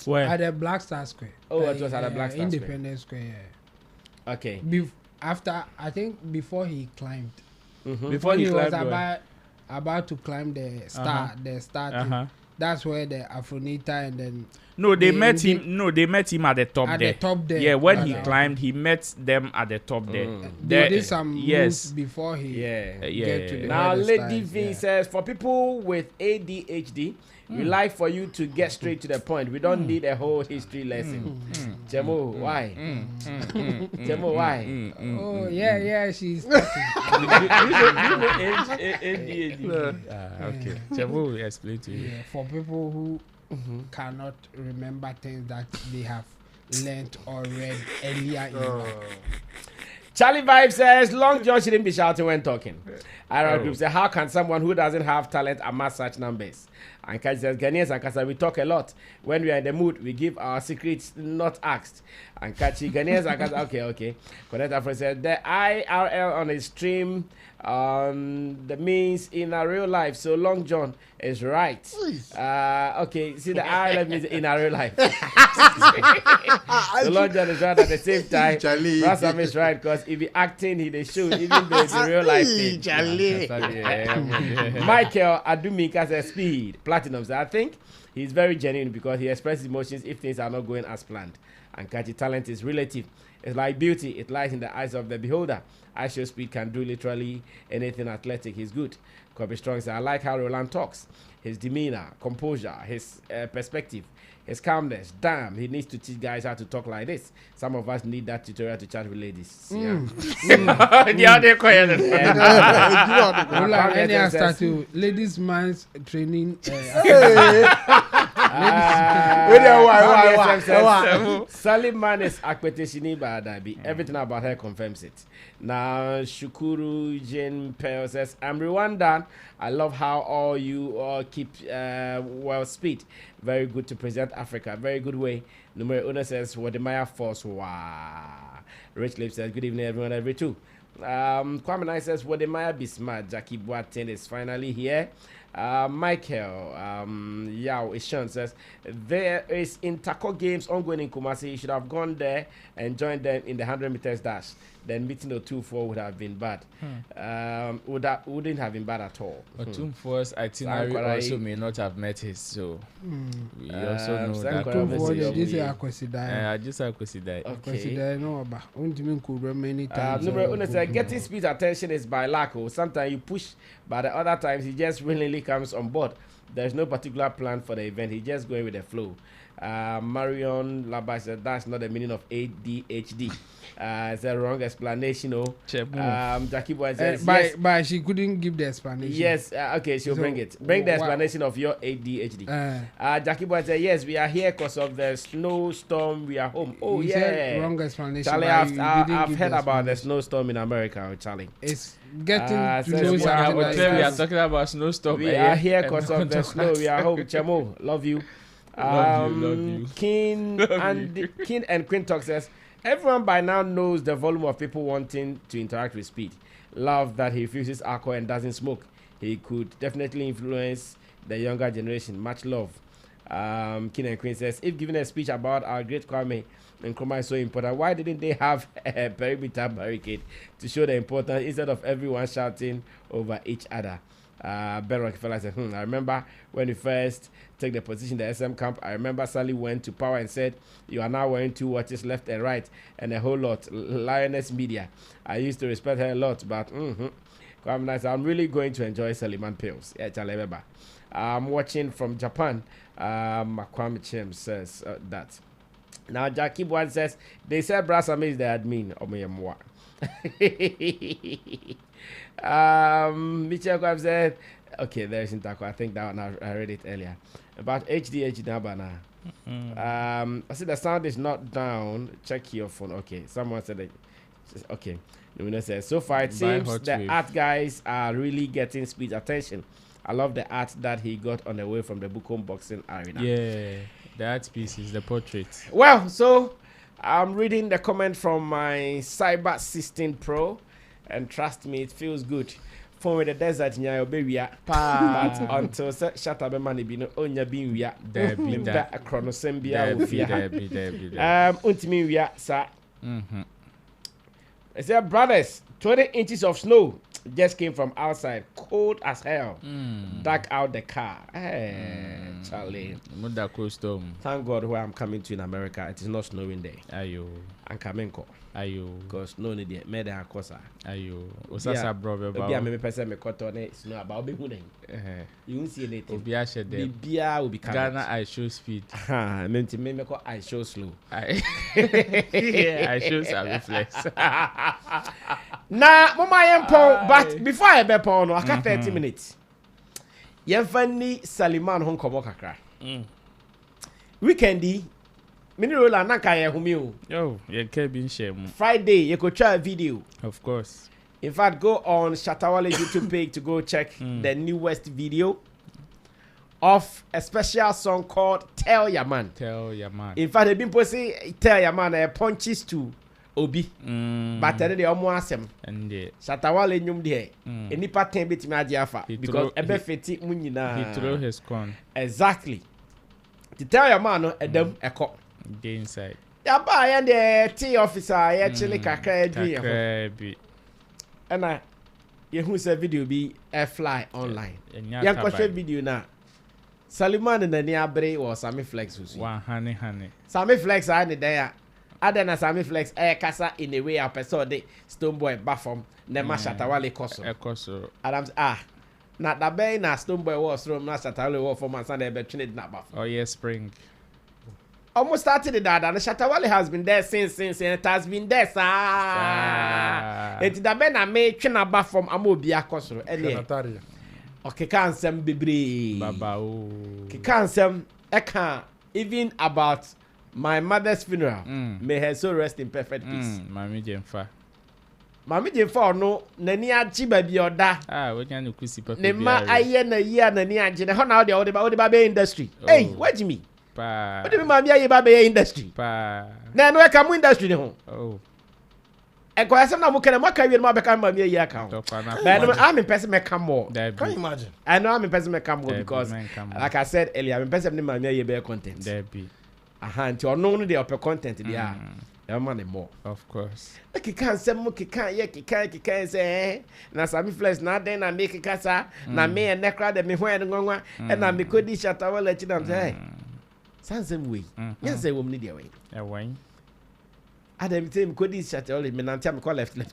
Where? At the Black Star Square. Oh, it was at the Black Star Independence Square. Yeah. Okay. After, I think before he climbed. Mm-hmm. Before he was climbed about to climb the star, the star thing. That's where the Afronita and then they met him. No, they met him at the top at there. the top there. Yeah, when he climbed, he met them at the top there. They did some moves before he get to the now. Lady stars, V says, for people with ADHD, we like for you to get straight to the point. We don't need a whole history lesson. Jemo, why? Jemo, why? Oh yeah, she's Okay, Jemo will explain to you. Yeah, for people who cannot remember things that they have learned or read earlier in life. Charlie Vibe says, Long John shouldn't be shouting when talking. Ira Group says, how can someone who doesn't have talent amass such numbers? And Kaji says, Ghanaians and Kasa, we talk a lot. When we are in the mood, we give our secrets not asked. And Kachi, Ghanaians and Kasa, okay. Connect Afro said, the IRL on his stream the means in a real life. So Long John is right. Okay, see the IRL means in a real life. So Long John is right at the same time. Rassam is right because if he acting, he they show even though it's a real life thing. Michael Adumika says Speed Platinum. So I think he's very genuine because he expresses emotions if things are not going as planned. And Kachi, talent is relative. It's like beauty. It lies in the eyes of the beholder. IShowspeed can do literally anything athletic. He's good. Kobe Strong says, I like how Roland talks. His demeanor, composure, his perspective, his calmness. Damn, he needs to teach guys how to talk like this. Some of us need that tutorial to chat with ladies. Ladies man's training. Saliman is Akweteshini Badabi. Everything about her confirms it. Now, Shukuru Jane Pell says, I'm Rwandan. I love how all you all keep well speed. Very good to present Africa. Very good way. Numero Una says, Wademaya Force. Wow. Rich Lip says, good evening, everyone, every two. Kwame Nai says, Wademaya be smart. Jackie Boateng is finally here. Michael Yao Ishan says there is Interco games ongoing in Kumasi. You should have gone there and joined them in the 100 meters dash. Then meeting the 2-4 would have been bad. Wouldn't have been bad at all. But 2-4's itinerary also may not have met his, so we also know that. 2-4 this is Akwesida. I just Akwesida. Akwesida no ba. Untimi could many times. Getting speed attention is by lack. Sometimes you push, but the other times he just willingly comes on board. There's no particular plan for the event. He's just going with the flow. Marion Laba said that's not the meaning of ADHD. It's a wrong explanation. Jackie Boy says yes. But she couldn't give the explanation. Yes, okay, she'll bring it. Bring the explanation of your ADHD. Jackie Boy said yes, we are here because of the snowstorm. We are home. Oh, you said wrong explanation. Charlie, I've heard about the snowstorm in America, Charlie. It's getting to know we are talking about snowstorm. We are here because of the snow. We are home. Chemo, love you. Love you. King and Queen Talk says everyone by now knows the volume of people wanting to interact with Speed. Love that he refuses alcohol and doesn't smoke. He could definitely influence the younger generation. Much love. King and Queen says if giving a speech about our great Kwame Nkrumah is so important, why didn't they have a perimeter barricade to show the importance instead of everyone shouting over each other? Ben Rockefeller said, I remember when we first took the position in the SM camp, I remember Sally went to power and said, you are now wearing 2 watches left and right and a whole lot. Lioness Media. I used to respect her a lot, but I'm really going to enjoy Saliman Pills. I'm watching from Japan. Kwame Chim says that. Now Jackie Boy says, they said Brasame is the admin. Michelle Kwame said, okay, there isn't that. I think that one I read it earlier. About HDH Nabana. I see the sound is not down. Check your phone. Okay, someone said it. Okay. Lumina says, so far it seems the art guys are really getting Speed's attention. I love the art that he got on the way from the Bukom boxing arena. Yeah, the art piece is the portrait. Well, so I'm reading the comment from my Cyber 16 Pro, and trust me, it feels good. From the desert, Nyayo but until Shatabe Mani Bino, Onya Binwia, Bimba, a chronosembia, Untimia, sir. I said, brothers, 20 inches of snow just came from outside, cold as hell. Dark out the car. Hey, Charlie. Thank God where I'm coming to in America, it is not snowing there. Ayo. I'm coming. Ayo. Because no need it. Made a cosa. Ayo. Osasa brother. Be me person me cut on it. Snow about be good. You won't see anything. Obi ashe dem. Bibia will be Ghana IShowspeed. Menti me call I show slow. I show Sammy flex. Nah, mama yempo. But before I be pon, I got 30 minutes. Yemfani Saliman hon komo kakra. Weekendi. Minirola nanka ye humi o. Yo, ye ke bin share mu. Friday, you could try a video. Of course. In fact, go on Shatawale YouTube page to go check the newest video of a special song called Tell Your Man. Tell Your Man. In fact, they've been posting Tell Your Man punches to Obi. But then they almost asem. And Shatawale nyum de. Any pattern bit me afa because ebe feti munyina. He threw his corn. Exactly. To Tell Your Man no Adom eko. Get inside. Ya ba ya the T officer ya chile kakra edwi. And you who say video be a fly online. Ya kwashe video na. Saliman and the neabre or Sammy Flex was one honey. Sammy Flex I need there. Adena Sammy Flex kasa in a way up so the Stone Boy Bafom Nema Shatawale Koso. Adams not the bay na Stone Boy was from na Shatawale war for my son ever trinity na Bafom. Oh yes, spring. Almost started that, and the Shatawale has been there since and it has been there, sir. It's the Ben I made Chinaba from Amobia Koso. Okay, can't some baby. Baba. Can't some eka even about my mother's funeral. May her soul rest in perfect peace. Mami Jenfa. Mami Jenfa no nani achi baby oda. We can kusi papa. Nema aye na year nani aji. How now the baby industry. Hey, what do you mean? What do you mean, Mammy? You baby industry. Now, no, come industry. Oh, and quite some more can make a become my year account. I'm in person, make come more. Can you imagine? I know I'm in person, make come more because, like I said earlier, I'm in person, my year content. There be a hand to unknown the upper content. Yeah, money more. Of course. Like you can't say, can't say, now some flesh, not then I make a casa, now me and Necra, the me when and I make good dish at our let you say. Some way. Yes, a woman need away. A way. Adam tell me could this shut all men and tell me call left. What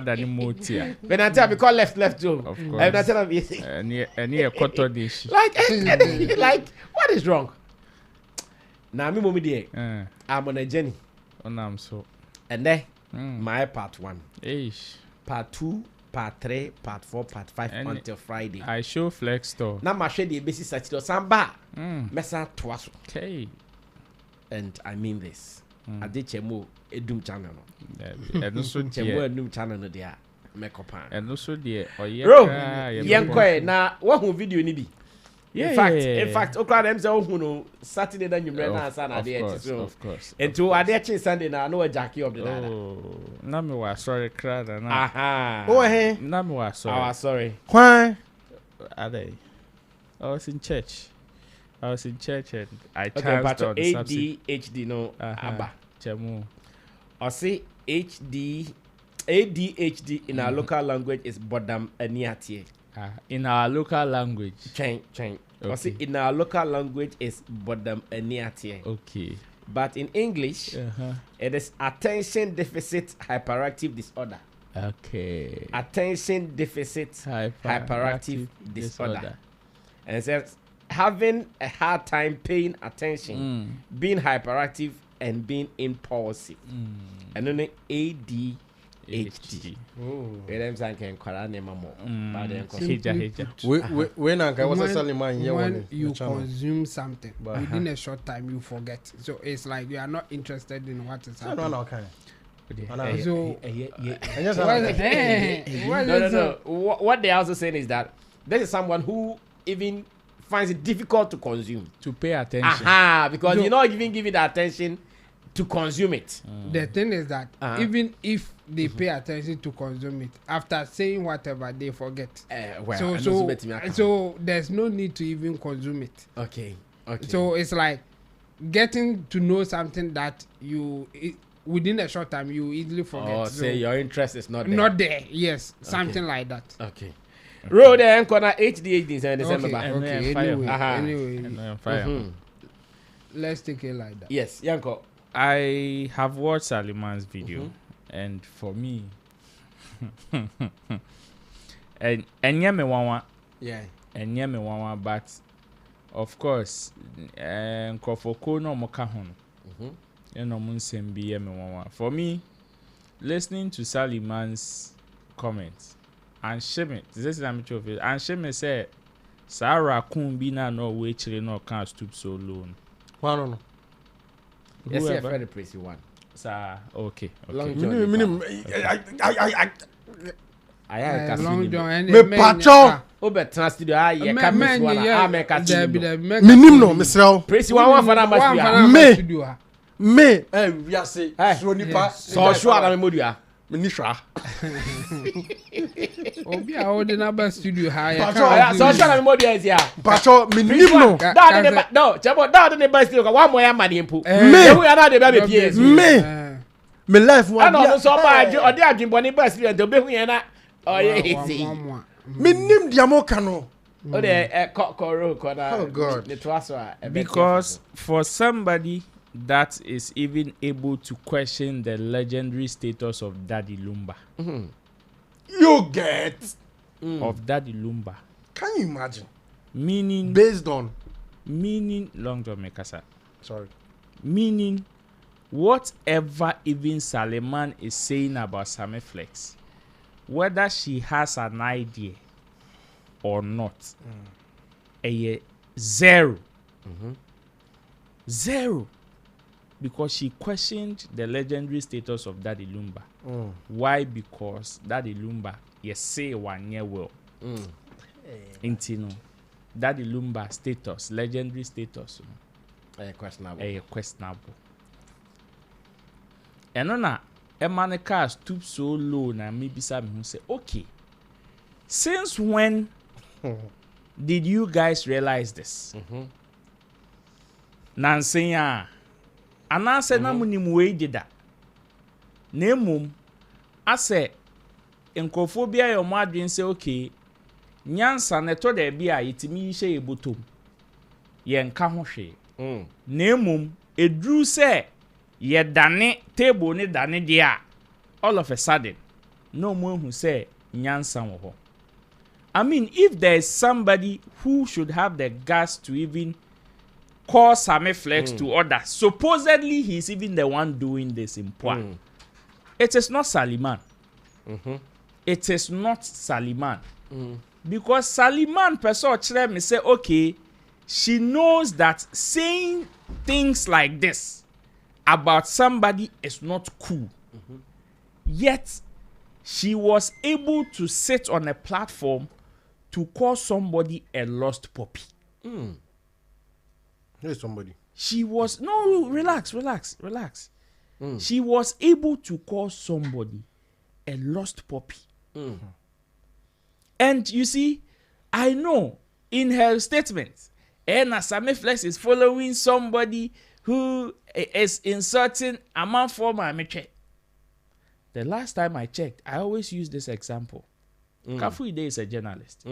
that motia? When I tell me call left too. Of course. I'm not telling you. Near cotton dish. Like what is wrong? Now me mommy there. I'm on a journey. I'm so. And then my part 1. Eish. Part 2, part 3, part 4, part 5 until Friday. I show flex store. Now my share the basis Saturday Samba. Mesa twice. Okay. And I mean this. I did Chemo Edum channel. And also Chemo Edum channel no there. Mekopan. And also the Yankwe na one video ni bi. In fact, okra dem say who no Saturday then you na san na there so. Of course. And to ade chin Sunday na no Jackie of the nada. Oh, na me wa sorry crowd na. Aha. Oh hey. Na me wa sorry. Sorry. Why? I was in church. And I Okay, but chanced on ADHD no aba. Chemu. I say ADHD in our local language is bodam aniatie. In our local language. Chain. Okay. I say in our local language is bodam aniatie. Okay. But in English, it is attention deficit hyperactive disorder. Okay. Attention deficit hyperactive disorder. And it says having a hard time paying attention, being hyperactive, and being impulsive. And then ADHD. When you consume something within a short time, you forget. So it's like you are not interested in what is happening. No. What they also saying is that there is someone who even finds it difficult to consume, to pay attention. Because you're not even giving the attention to consume it. The thing is that even if they pay attention to consume it, after saying whatever, they forget. So there's no need to even consume it. Okay. So it's like getting to know something that within a short time you easily forget. Oh, say your interest is not there. Not there. Yes, something like that. Okay. Road and corner HDHD in December. Anyway. Let's take it like that. Yes, Yanko. I have watched Saliman's video, and for me, and me wawa, but of course, Kofoko no mokahon, me wawa. For me, listening to Saliman's comments and Sheme, this is a matter of it, and Sheme said, Sarah Kumbina no way chile no can't stoop so low. No. Yes, I heard the praise one. Sir, okay. Long John. Long John. Me pacho. Obetra studio. I come miss one. I make a Minim no, Mr. Praise one for number. Me. We are say. So nipa. So sure na me modua. Ministra. Obi a hold the number studio high. So sure na me modua is here. Pacho minim no. No, chebo that the best studio. One more money impo. Me we are not the baby PS. Me life one. I know so bad. O dey adwinboni best studio. Do be hu yan na. Oh yeah. Minim diamoka no. Oh dey corner. Oh God. Because for somebody that is even able to question the legendary status of Daddy Lumba. You get of Daddy Lumba. Can you imagine? Meaning based on long John Mekasa. Sorry. Meaning whatever even Saliman is saying about Sammy Flex, whether she has an idea or not, zero. Zero. Because she questioned the legendary status of Daddy Lumba. Why? Because Daddy Lumba, say 1 year well. Intino. Daddy Lumba status, legendary status. Questionable. And on a man car stoop so low na maybe some who say, okay, since when did you guys realize this? Nansenya. Anase na munim we dida. Na emum ase nkofo bia yo madwen say okay. Nyansa ne to da bia yitimi hye ebotom. Ye nka ho hwe. Na emum edru say ye dane table ne dane dia. All of a sudden no more who say nyansa wo ho. I mean, if there is somebody who should have the guts to even call Sammy Flex to order. Supposedly, he's even the one doing this in Pwa. It is not Saliman. It is not Saliman. Because Saliman person me say, okay, she knows that saying things like this about somebody is not cool. Yet, she was able to sit on a platform to call somebody a lost puppy. Here's somebody. She was no relax. She was able to call somebody a lost puppy. And you see, I know in her statement, Sammy Flex is following somebody who is insulting a man for my meche. The last time I checked, I always use this example. Kafu Ide is a journalist.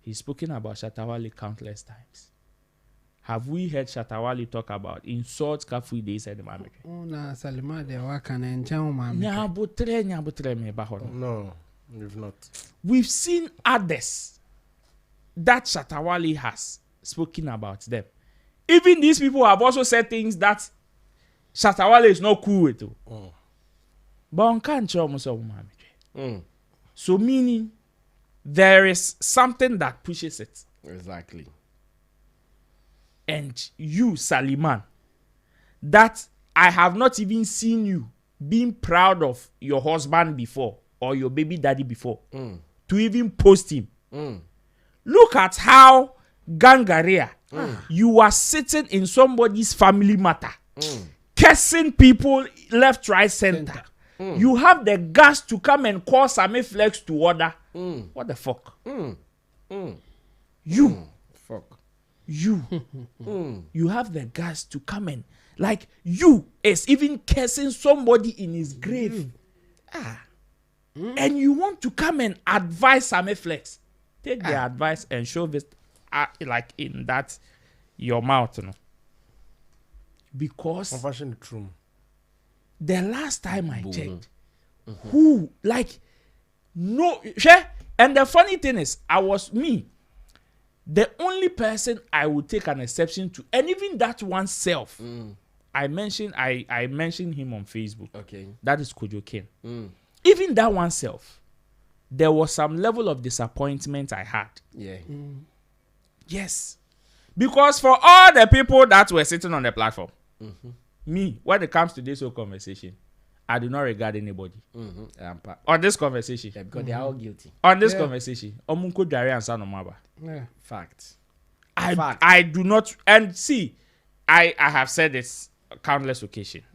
He's spoken about Shatawale countless times. Have we heard Shatawale talk about insults Kafu Ide said in America? Na Salima de Wakan and Jama. No, we've not. We've seen others that Shatawale has spoken about them. Even these people have also said things that Shatawale is not cool with. But on can't show So meaning there is something that pushes it. Exactly. And you, Saliman, that I have not even seen you being proud of your husband before or your baby daddy before to even post him. Look at how Gangaria, you are sitting in somebody's family matter, cursing people left, right, center. You have the guts to come and call Sammy Flex to order. What the fuck? You. Fuck. You. You have the guts to come and, like, you is even cursing somebody in his grave. And you want to come and advise Sammy Flex. Take the advice and show this, like, in that, your mouth, you know. Because the last time I checked, who, like, no, and the funny thing is, the only person I would take an exception to, and even that oneself, I mentioned him on Facebook. Okay. That is Kojo Ken. Even that oneself, there was some level of disappointment I had. Yeah. Yes. Because for all the people that were sitting on the platform, me, when it comes to this whole conversation, I do not regard anybody. On this conversation. Yeah, because they are all guilty. On this conversation. Fact. I do not, and see, I have said this countless occasions.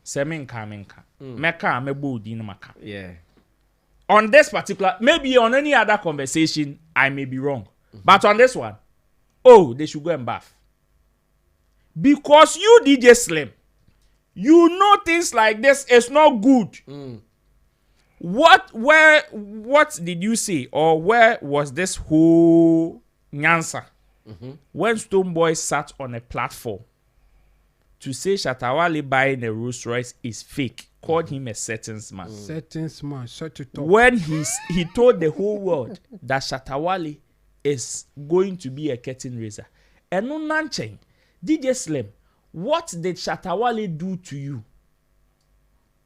Yeah. On this particular, maybe on any other conversation, I may be wrong. But on this one, they should go and bath. Because you, DJ Slim, you know things like this is not good. What did you say? Or where was this whole nyansa? When Stonebwoy sat on a platform to say Shatawale buying a Rolls Royce is fake, called him a certain man. When he told the whole world that Shatawale is going to be a curtain raiser. And no nanchen, DJ Slim, what did Shatawale do to you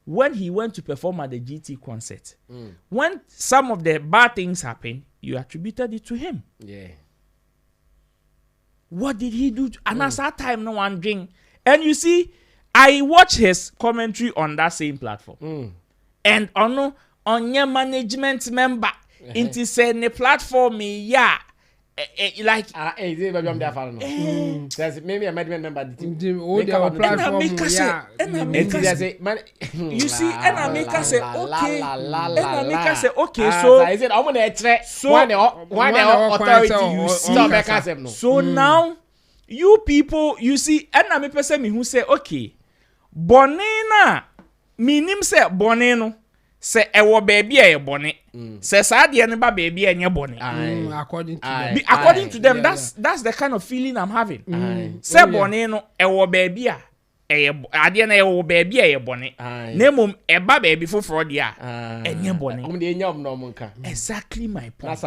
when he went to perform at the GT concert? When some of the bad things happened, you attributed it to him. Yeah. What did he do? And at that time, no one drink. And you see, I watch his commentary on that same platform. And on your management member, into saying the platform, yeah. Like maybe a management member. You see, and I make us say okay. And I make us say okay. So now you people, you see, and I make person me who say okay. Bonena, minim say boneno. Say ewo baby e bone. Say sa de ne ba baby enye bone. According to them. According to them, that's the kind of feeling I'm having. Say bone no ewo baby a ade na e baby e bone na mom eba baby foforo dia enye bone exactly my point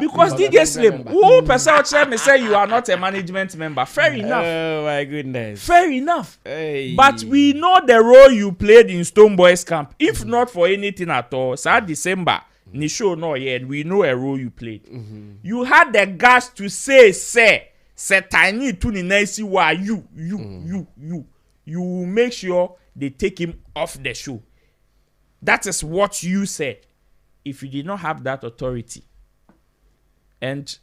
because DJ Slim who person tell me say you are not a management member fair enough oh my goodness fair enough hey. But we know the role you played in Stone Boys camp if not for anything at all so December ni show no yet we know a role you played you had the guts to say tiny to the nice why you make sure they take him off the show. That is what you said. If you did not have that authority, and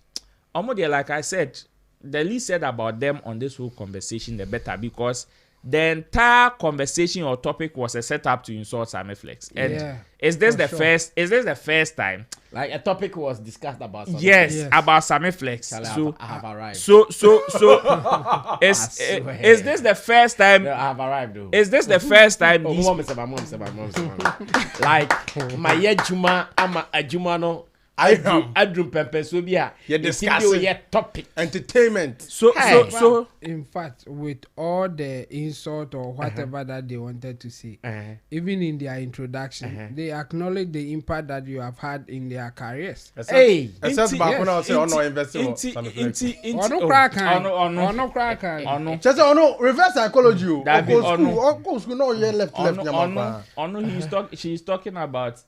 like I said, the least said about them on this whole conversation, the better because the entire conversation or topic was a setup to insult Sammy Flex. And is this the first time? Like a topic was discussed about Sammy yes, about Sammy Flex. I have arrived. So is this the first time? No, I have arrived though. Is this the first time? My mom. Like my yejuma ama ajuma no. Adom pempe so bia you discussing your topic entertainment. So in fact with all the insult or whatever that they wanted to say, even in their introduction, they acknowledge the impact that you have had in their careers. Hey, except back when I say no investing Just reverse psychology. School no left. She's talking about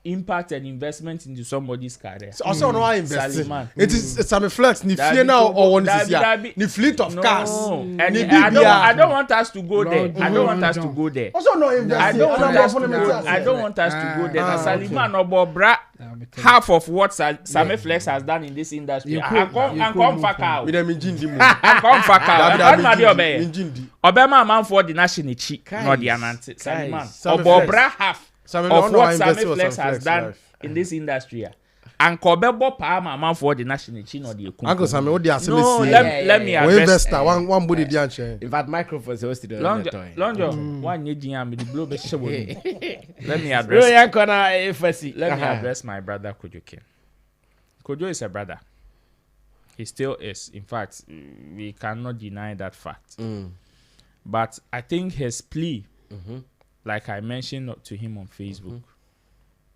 impact and investment into somebody's career. So also no invest. It is Sammy Flex ni fear now or one this year. Ni fleet of cars. And I don't want us to go there. I don't want us to go there. Also no invest. I don't want us to go there. Salima no bobra half of what Sammy Flex has done in this industry. And come fuck out. We dem injindi mo. And come fuck out. Obama man for the national chick no the anante. Salima. Obobra half of what Sammy Flex has done in this industry. And Kobebo pa man for the national chin or the Uncle Sammy, what they are saying? No, let me address. Investor, one body the answer. In fact, microphones hosted on Lonjo, one year me the blow be show. Let me address my brother Kojo King. Kojo is a brother. He still is. In fact, we cannot deny that fact. But I think his plea, like I mentioned to him on Facebook,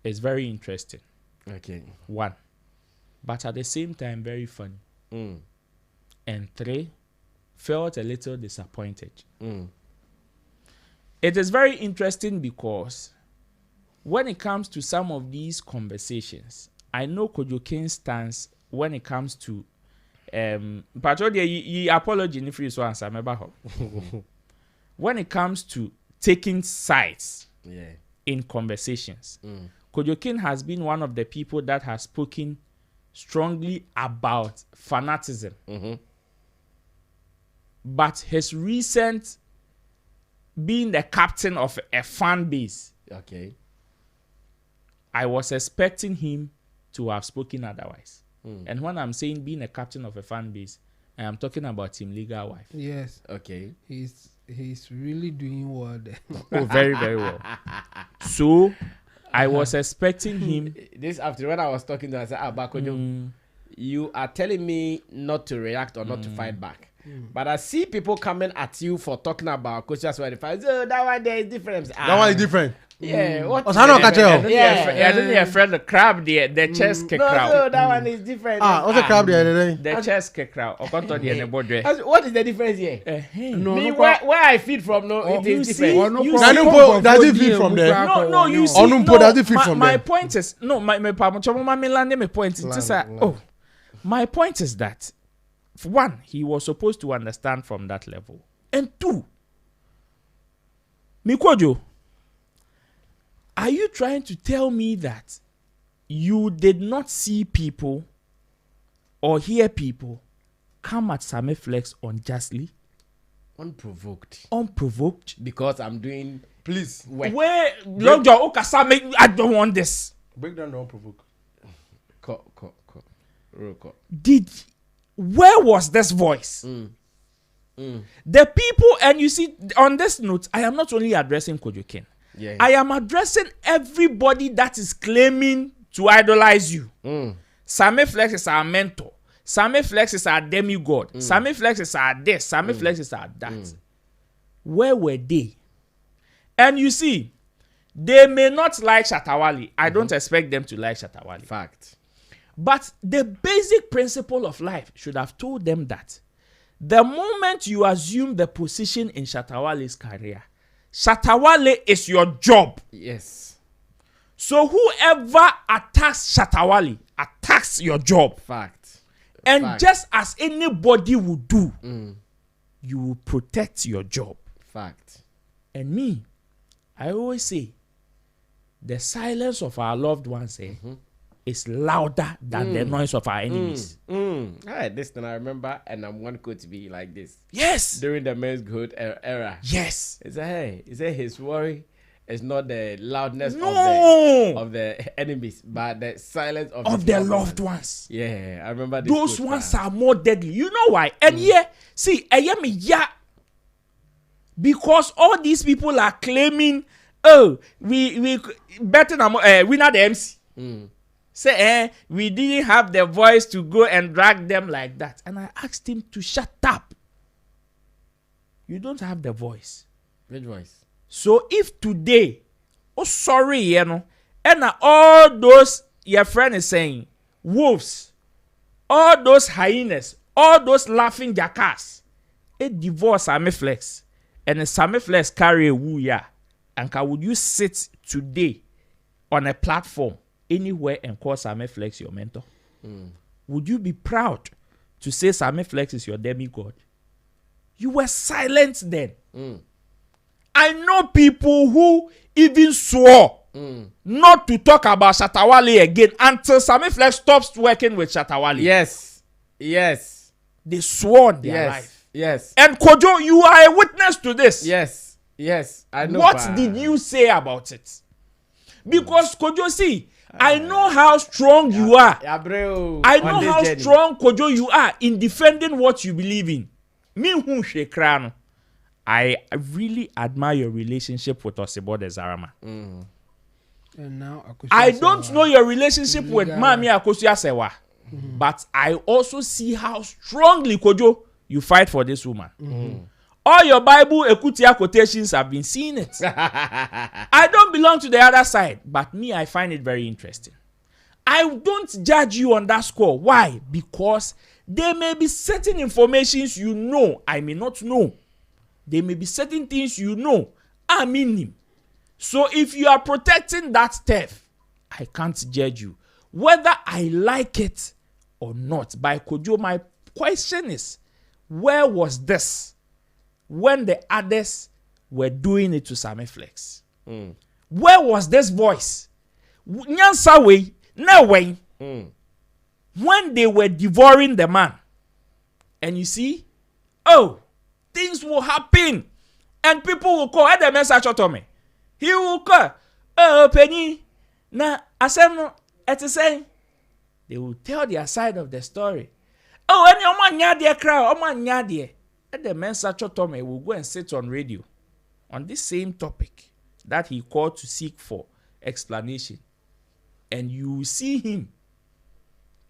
is very interesting. Okay. 1, but at the same time very funny. And 3, felt a little disappointed. It is very interesting because when it comes to some of these conversations, I know Kojo King's stance when it comes to he apology if you so answer when it comes to taking sides in conversations. Kojo King has been one of the people that has spoken strongly about fanaticism. But his recent being the captain of a fan base, I was expecting him to have spoken otherwise. And when I'm saying being a captain of a fan base, I am talking about Team Legal Wife. Yes. Okay. He's really doing well there. Oh, very, very well. So I was expecting him. This after when I was talking to him, I said, Bakojo, you are telling me not to react or not to fight back. But I see people coming at you for talking about Coaches 25. So that one there is different. That one is different. Yeah. What? I didn't hear friend the crab there, the chest crowd. No, that one is different. What's the crab there? The chest crowd. What is the difference here? Where I feed from, no, it is different. Does it feed from there? No, you see. Does it feed from there? My point is, no, my point is, my point is that, 1, he was supposed to understand from that level. And 2, Mikojo, are you trying to tell me that you did not see people or hear people come at Sammy Flex unjustly? Unprovoked? Because I'm doing... Please. Where... I don't want this. Break down the unprovoked. Where was this voice? The people, and you see, on this note, I am not only addressing Kojo King. I am addressing everybody that is claiming to idolize you. Sammy Flex is our mentor. Sammy Flex is our demigod. Sammy Flex is our this. Sammy Flex is our that. Where were they? And you see, they may not like Shatawale. I don't expect them to like Shatawale. Fact. But the basic principle of life should have told them that the moment you assume the position in Shatawale's career, Shatawale is your job. Yes. So whoever attacks Shatawale attacks your job. Fact. And Fact. just as anybody would do, you will protect your job. Fact. And me, I always say, the silence of our loved ones is louder than the noise of our enemies. This thing I remember, and I'm one quote to be like this. Yes. During the men's good era. Yes. He said his worry is not the loudness of the enemies, but the silence of their loved ones. Yeah, I remember this. Those ones are more deadly. You know why? And because all these people are claiming, oh, we better winner the MC. Say, we didn't have the voice to go and drag them like that. And I asked him to shut up. You don't have the voice. Which voice? So if today, and all those your friend is saying, wolves, all those hyenas, all those laughing jackals, it divorce Sammy Flex, and the Sammy Flex carry a woo ya, and would you sit today on a platform anywhere and call Sammy Flex your mentor? Would you be proud to say Sammy Flex is your demigod? You were silent then. I know people who even swore not to talk about Shatawale again until Sammy Flex stops working with Shatawale. Yes. They swore their life. Yes. And Kojo, you are a witness to this. Yes. I know. What did you say about it? Because Kojo, see, I know how strong you are. I know how strong, Kojo, you are in defending what you believe in. Me who shekrano. I really admire your relationship with Osibode Zarama. And now I don't know your relationship with Mami Akosia Sewa, but I also see how strongly, Kojo, you fight for this woman. All your Bible Ekutia quotations have been seeing it. I don't belong to the other side, but me, I find it very interesting. I don't judge you on that score. Why? Because there may be certain informations you know I may not know. There may be certain things you know I mean him. So if you are protecting that stuff, I can't judge you. Whether I like it or not. By Kojo, my question is, where was this when the others were doing it to Sammy Flex? Where was this voice? Nyansawe, Nawe, when they were devouring the man. And you see, things will happen. And people will call. The message to me. He will call. Penny. Na asem at the same. They will tell their side of the story. Any oman nyadie crowd, oman nyadie. And the message to me will go and sit on radio on this same topic that he called to seek for explanation. And you will see him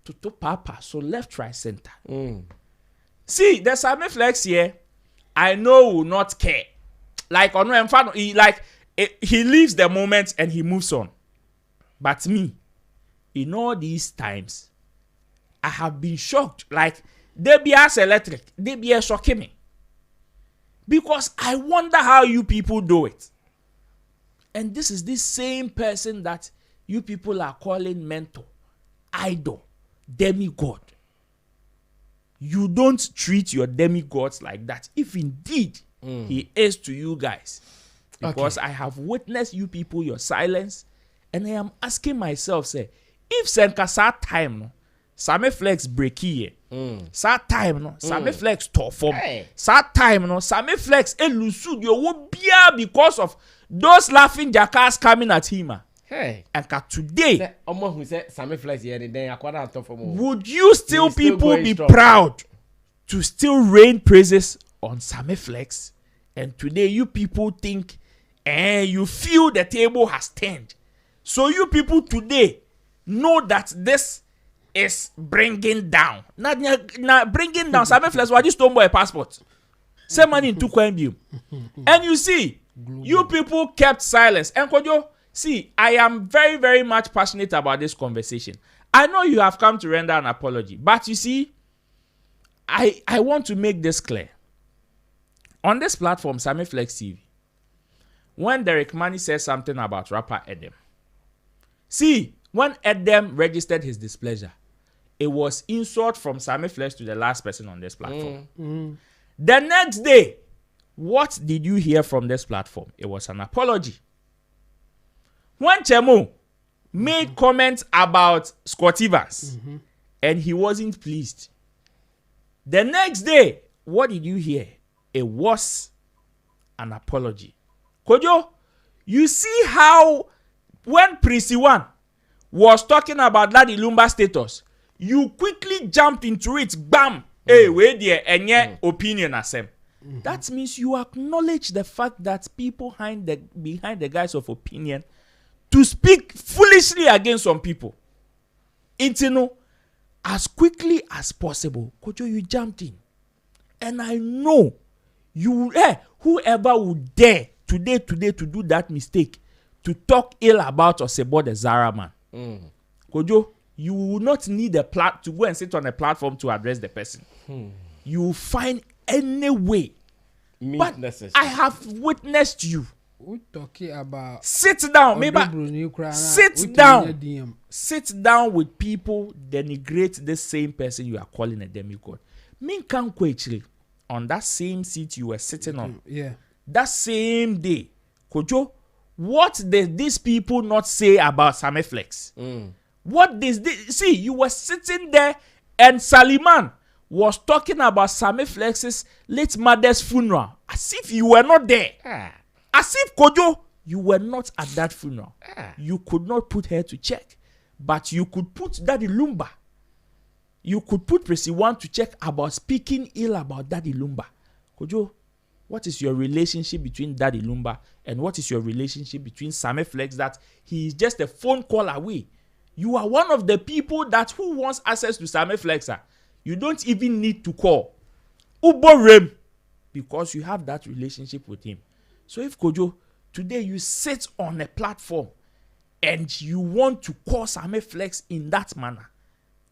to papa, so left, right, center. See, the Sammy Flex here, I know will not care. Like, he leaves the moment and he moves on. But me, in all these times, I have been shocked. Like, they be as electric, they be as shocking me. Because I wonder how you people do it. And this is the same person that you people are calling mentor, idol, demigod. You don't treat your demigods like that, if indeed he is to you guys. Because I have witnessed you people, your silence, and I am asking myself, say, if Senkasa time, no, Sammy Flex break here, sad time, no, Sammy Flex top form, sad time, no, Sammy Flex elusu yo wo bia because of those laughing jackals coming at him. And today, would you still people be proud to still rain praises on Sammy Flex? And today you people think, you feel the table has turned. So you people today know that this is bringing down. Not bringing down Sammy Flex. Why you stone boy passport? Say money into Quenbium. And you see, you people kept silence. And Kojo, see, I am very, very much passionate about this conversation. I know you have come to render an apology, but you see, I want to make this clear. On this platform, Sammy Flex TV, when Derek Money says something about rapper Adom, see, when Adom registered his displeasure, it was insult from Sammy Flex to the last person on this platform. The next day, what did you hear from this platform? It was an apology. When Chemo made comments about Scott Evans and he wasn't pleased, the next day, what did you hear? It was an apology. Kojo, you see how when Prissy One was talking about Daddy Lumba status, you quickly jumped into it. Bam! Hey, wait there, and your opinion as him. That means you acknowledge the fact that people behind the guise of opinion to speak foolishly against some people. As quickly as possible, Kojo, you jumped in. And I know you, whoever would dare today to do that mistake, to talk ill about Osebo the Zara man, Kojo, you will not need a to go and sit on a platform to address the person. You will find any way. But I have witnessed you. We talking about sit down, maybe sit down with people, denigrate the same person you are calling a demigod. Me can't actually on that same seat you were sitting on. That same day, Kojo, what did these people not say about Sammy Flex? What did they see? You were sitting there and Saliman was talking about Sammy Flex's late mother's funeral as if you were not there. As if, Kojo, you were not at that funeral. You could not put her to check. But you could put Daddy Lumba. You could put Prissy One to check about speaking ill about Daddy Lumba. Kojo, what is your relationship between Daddy Lumba and what is your relationship between Sammy Flex that he is just a phone call away? You are one of the people that who wants access to Sammy Flexer. You don't even need to call. Ubo Rem. Because you have that relationship with him. So if Kojo, today you sit on a platform and you want to call Sammy Flex in that manner,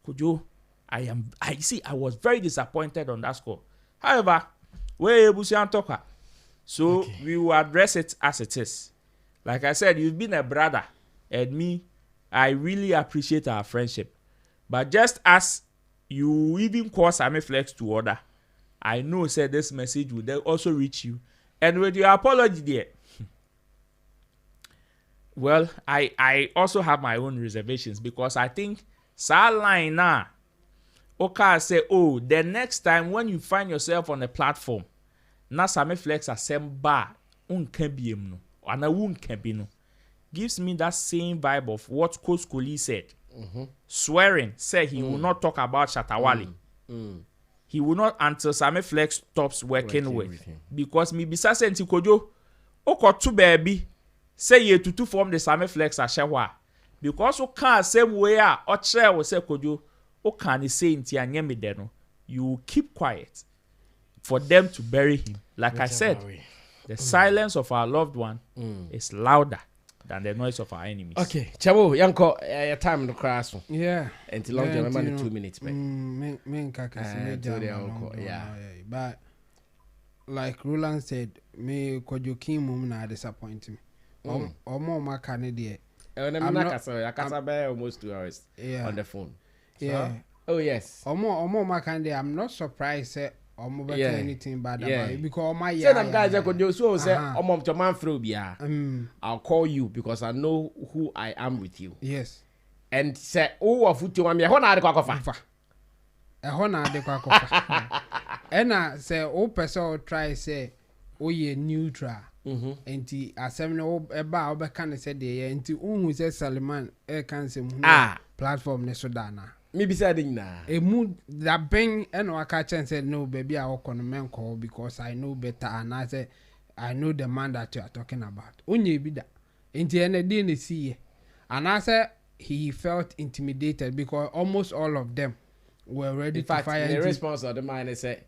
Kojo, I was very disappointed on that score. However, we're able to talk. So we will address it as it is. Like I said, you've been a brother, and me, I really appreciate our friendship. But just as you even call Sammy Flex to order, I know said this message will also reach you. And with your apology there, well, I also have my own reservations because I think line now, okay, say, oh, the next time when you find yourself on a platform, na Sammy Flex assemble unkebiem no, gives me that same vibe of what Coach Koli said. Swearing, said he will not talk about Shatawale. He will not until Sammy Flex stops working with him. Because me bisa senti Kojo, oko tu baby, say ye to form the Sammy Flex a shewa. Because o can't same way o chair will say Kojo, o can't say inti anyemi deno. You keep quiet for them to bury him. Like I said, the silence of our loved one is louder than the noise of our enemies. Okay, Chabo, yanko time to crash. Yeah. Until long time, only 2 minutes, yeah. But like Roland said, me Kojo King mum na disappoint me. Or more my candidate. I almost 2 hours on the phone. Yeah. Oh yes. Or more my candidate. I'm not surprised or more better anything bad about it because my guys I could do so say to man through I'll call you because I know who I am with you. Yes. And say oh foot to me hona de kwakofa. Hona de kwakofa. And I say oh person try say oh ye neutral. Enti asem no eba obeka ne say dey enti unhu say Salman can say platform ne so dana. Maybe saying na. Emu that bang and waka chen said no baby I work on a man call because I know better and I say I know the man that you are talking about. Onye bi da. Enti ene dey ne see and I say he felt intimidated because almost all of them were ready to fire. The response of the man is say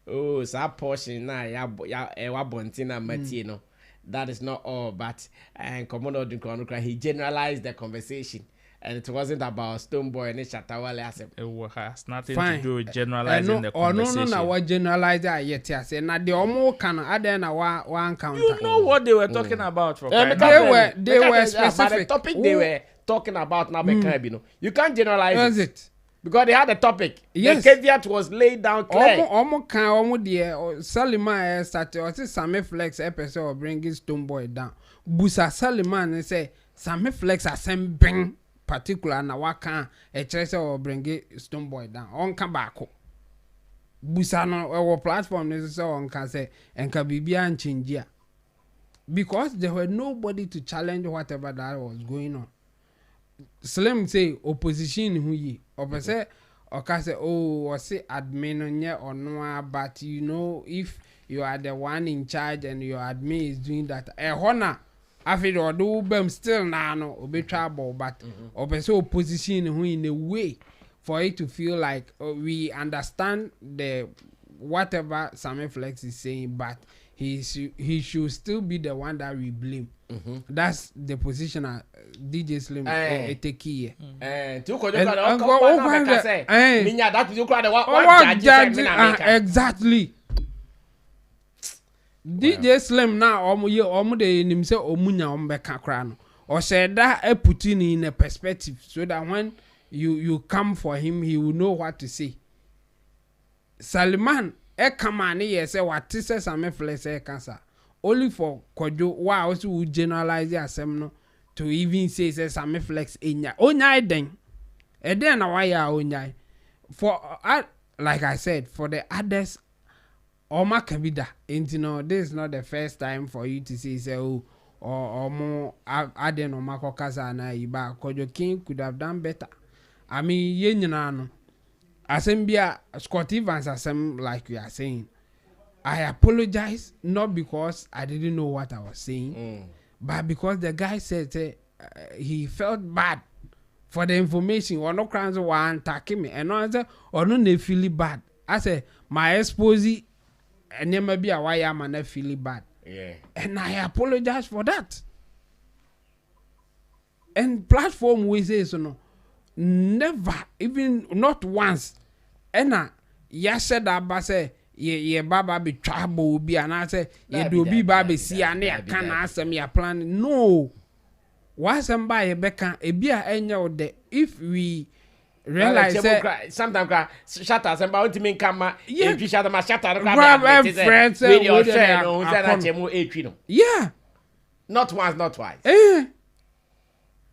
Oh, so portion na ya bontina matino. That is not all, but and Commander Dunkranukra, he generalized the conversation. And it wasn't about Stoneboy and Shatawale as It has nothing Fine. to do with generalizing the conversation. No, what generalize that yet? I say, now the omo can add then one counter. You know what they were talking about for they were specific. But the topic they were talking about now, you can't generalize it. Because they had a topic. Yes. The caveat was laid down clear. Omo dear Salima started or say Sammy Flex episode bringing Stoneboy down. Busa Saliman say Sammy Flex asem bring particular na waka a chase or bring Stoneboy down. On come back. Busa no our platform is so on can say and can be and change because there were nobody to challenge whatever that was going on. Slim say opposition who ye or say or can say oh or say admin on ye or no, but you know if you are the one in charge and your admin is doing that honor after or do them still now no be trouble but or say opposition who in a way for it to feel like we understand the whatever Sammy Flex is saying but he should still be the one that we blame. That's the position DJ Slim take here. Exactly. DJ Slim now omo de nim say omunya ombeka kra no. Or said that put in a perspective so that when you come for him he will know what to say. Salman come on here say what is Sammy Flex cancer. Only for Kojo, why also would generalize the assembly to even say Sammy Flex in ya. Onyai then. And then why ya onyai. For like I said, for the others, Oma Kabida, and you know, this is not the first time for you to say oh or more Adom or Marco Kazana Iba. Kojo King could have done better. I mean, Yenano. Asembia Scott Evans assembly like we are saying. I apologize not because I didn't know what I was saying, but because the guy said he felt bad for the information or no crimes were attacking me, and I said, or no, they feel bad. I said, my expose and there may be a why I'm not feeling bad. Yeah, and I apologize for that. And platform we say so no, never even not once, and yes said that say. Ye baba be trouble be and I say ye do be baba see and ya can answer me a plan. No. Why somebody beka e be a enya de if we realize sometimes shatter somebody to me come if you shatter my shatter grab friends with your friend yeah. Not once, not twice.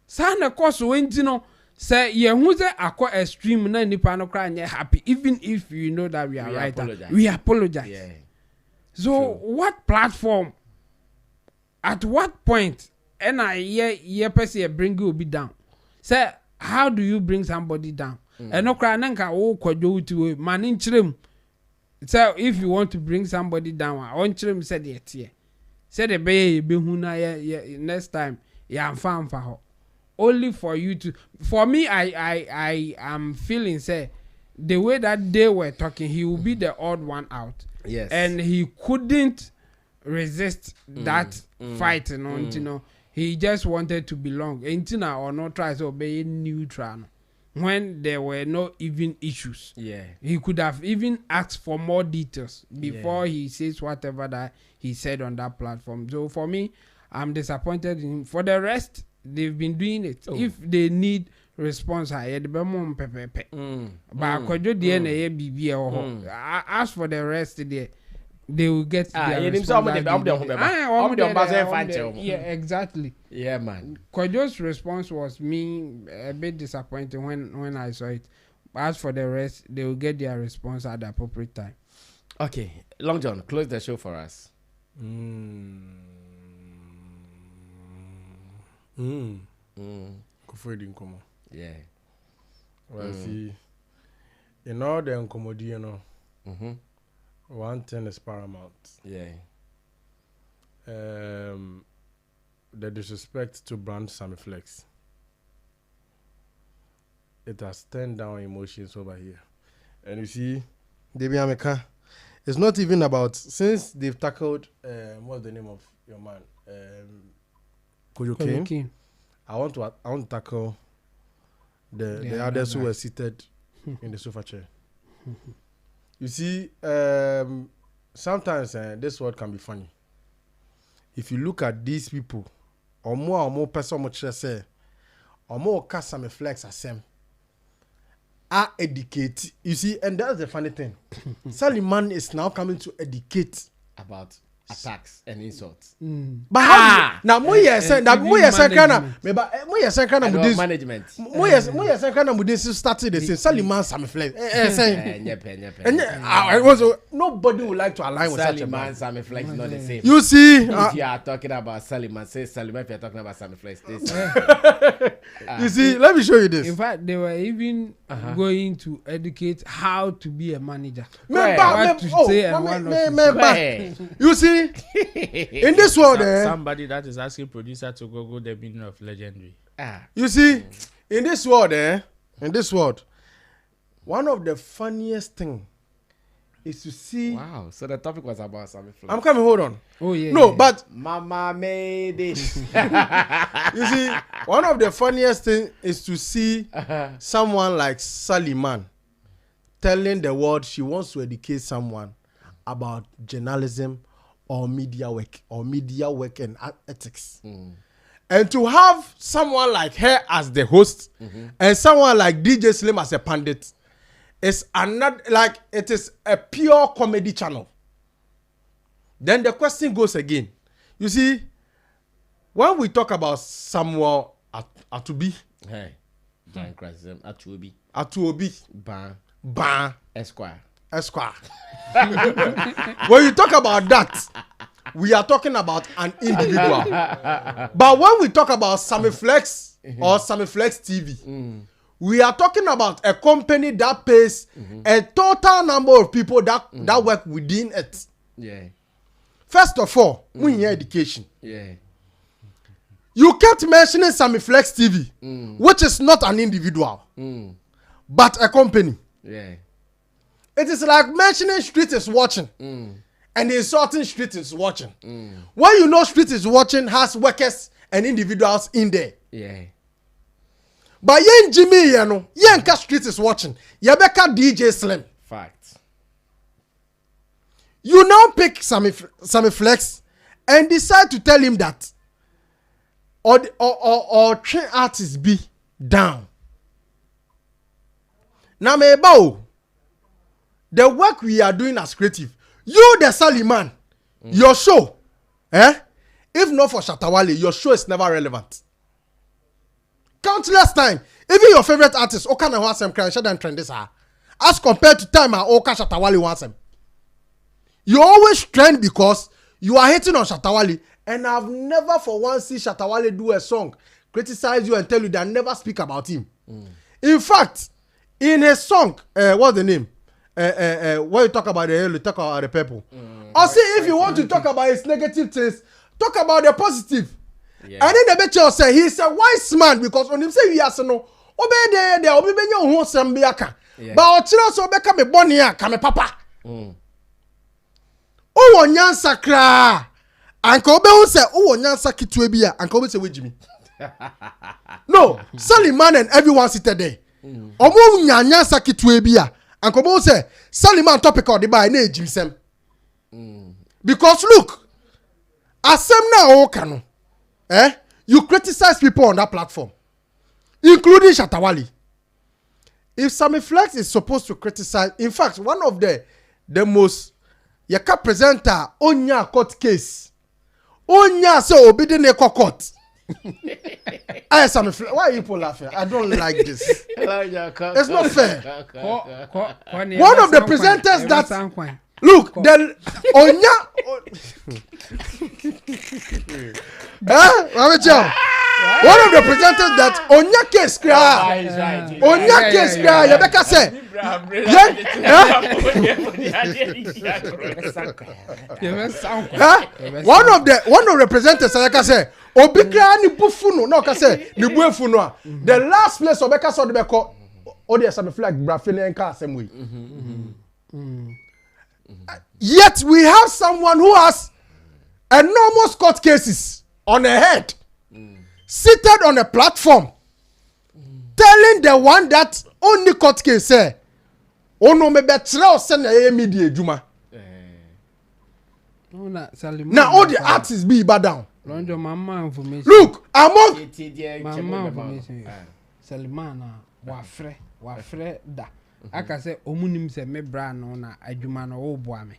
Sana course when you know say ye who say akwa extreme na nipa no cry happy even if you know that we are right apologize. We apologize. Yeah. So what platform at what point and I ye person bring you be down say how do you bring somebody down and no cry nanka wo kwadwo to man in chirem say if you want to bring somebody down on chirem said yet say the be hu na next time ya am fa ho only for you to for me I am feeling say the way that they were talking he will be the odd one out. Yes, and he couldn't resist that fight you know he just wanted to belong Intina or not try to obey neutral when there were no even issues. Yeah, he could have even asked for more details before he says whatever that he said on that platform. So for me I'm disappointed in him. For the rest they've been doing it. If they need response, I but as for the rest, they will get their response. Yeah, exactly. Yeah, man. Kojo's response was me a bit disappointing when I saw it. As for the rest, they will get their response at the appropriate time. Okay, Long John, close the show for us. Yeah. Well, see, in all the incommodity, you know, one thing is paramount. Yeah. The disrespect to brand Sammy Flex. It has turned down emotions over here. And you see, Debbie Ameka, it's not even about since they've tackled what's the name of your man Kojo Kane. I want to tackle the others who were seated in the sofa chair. You see, sometimes this word can be funny. If you look at these people, or more person much say, or more cast some flex as them, are educate. You see, and that's the funny thing. Saliman is now coming to educate about attacks and insults. But how now moye say na moye say kana me ba moye say kana mu this management. Moye say kana mu this started the same Saliman Sammy Flex. I was nobody would like to align with such a man. Sammy Flex not the same. You see, if you are talking about Saliman, say Saliman. If you are talking about Sammy Flex, this. You see, let me show you this. In fact, they were even going to educate how to be a manager. You see, in this world, somebody that is asking producer to Google the meaning of legendary. You see, in this world, one of the funniest thing is to see. Wow, so the topic was about Sammy Flex. I'm coming. Hold on. Oh yeah. No, yeah. but Mama made it. you see, one of the funniest thing is to see someone like Saliman telling the world she wants to educate someone about journalism or media work and ethics. And to have someone like her as the host and someone like DJ Slim as a pundit is another, like, it is a pure comedy channel. Then the question goes again. You see, when we talk about Samuel Atubi, Hey, John Crasem, Atuobi, Ban, Esquire. When you talk about that, we are talking about an individual. But when we talk about Sammy Flex or Sammy Flex TV, we are talking about a company that pays a total number of people that work within it. Yeah. First of all, we need education. Yeah. You kept mentioning Sammy Flex TV, which is not an individual, but a company. Yeah. It is like mentioning Street is watching and insulting Street is watching. When you know Street is watching has workers and individuals in there. Yeah. But yen Jimmy, you know, yen Street is watching. Yabeka DJ Slim. Fact. You now pick Sammy Flex and decide to tell him that or train artists be down. Now meba the work we are doing as creative, you the Saliman, your show, if not for Shatawale, your show is never relevant. Countless time, even your favorite artist, Okana wants them crying, shut trend this as compared to time Oka Shatawale wants them. You always trend because you are hating on Shatawale, and I've never for once seen Shatawale do a song, criticize you and tell you that I never speak about him. In fact, in his song, what's the name? When you talk about the hell, you talk about the people. Or see, if you want to talk about his negative things, talk about the positive. Yeah. And then the betcha say he's a wise man because when him say he has no obey there, obey your home sambiaka. But ochira so be come bonia, come papa. Oh nyansa kra. Anka obe who say oh nyansa kitwe bia, anka obe say we Jimmy. No, Saliman and everyone seated there. Omo nyansa kitwe bia. And come on say, Saliman topic or the by name Jimsem. Because look, Asem na okano. You criticize people on that platform, including Shatawale. If Sammy Flex is supposed to criticize, in fact, one of the most yaka presenter onya court case. Onya say obedient court. I Sammy Flex. Why are you people laughing? I don't like this. It's not fair. One of the presenters that look, the Onya. One of the presenters that Onya case cry. Onya case cry. Rebecca say. One of the presenters Rebecca say. Obikra ni bufuno no ka say ni buefuno a. The last place Rebecca saw the beko. Odi Sammy Flex brafele enka asem we. Yet we have someone who has enormous court cases on her head, seated on a platform, telling the one that only court case say, "Oh no, me betre send a media juma." Now all the artists be bad down. Look, among Salimana wafre da. Aka say omunim se me bra no na adwuma no wo boa me.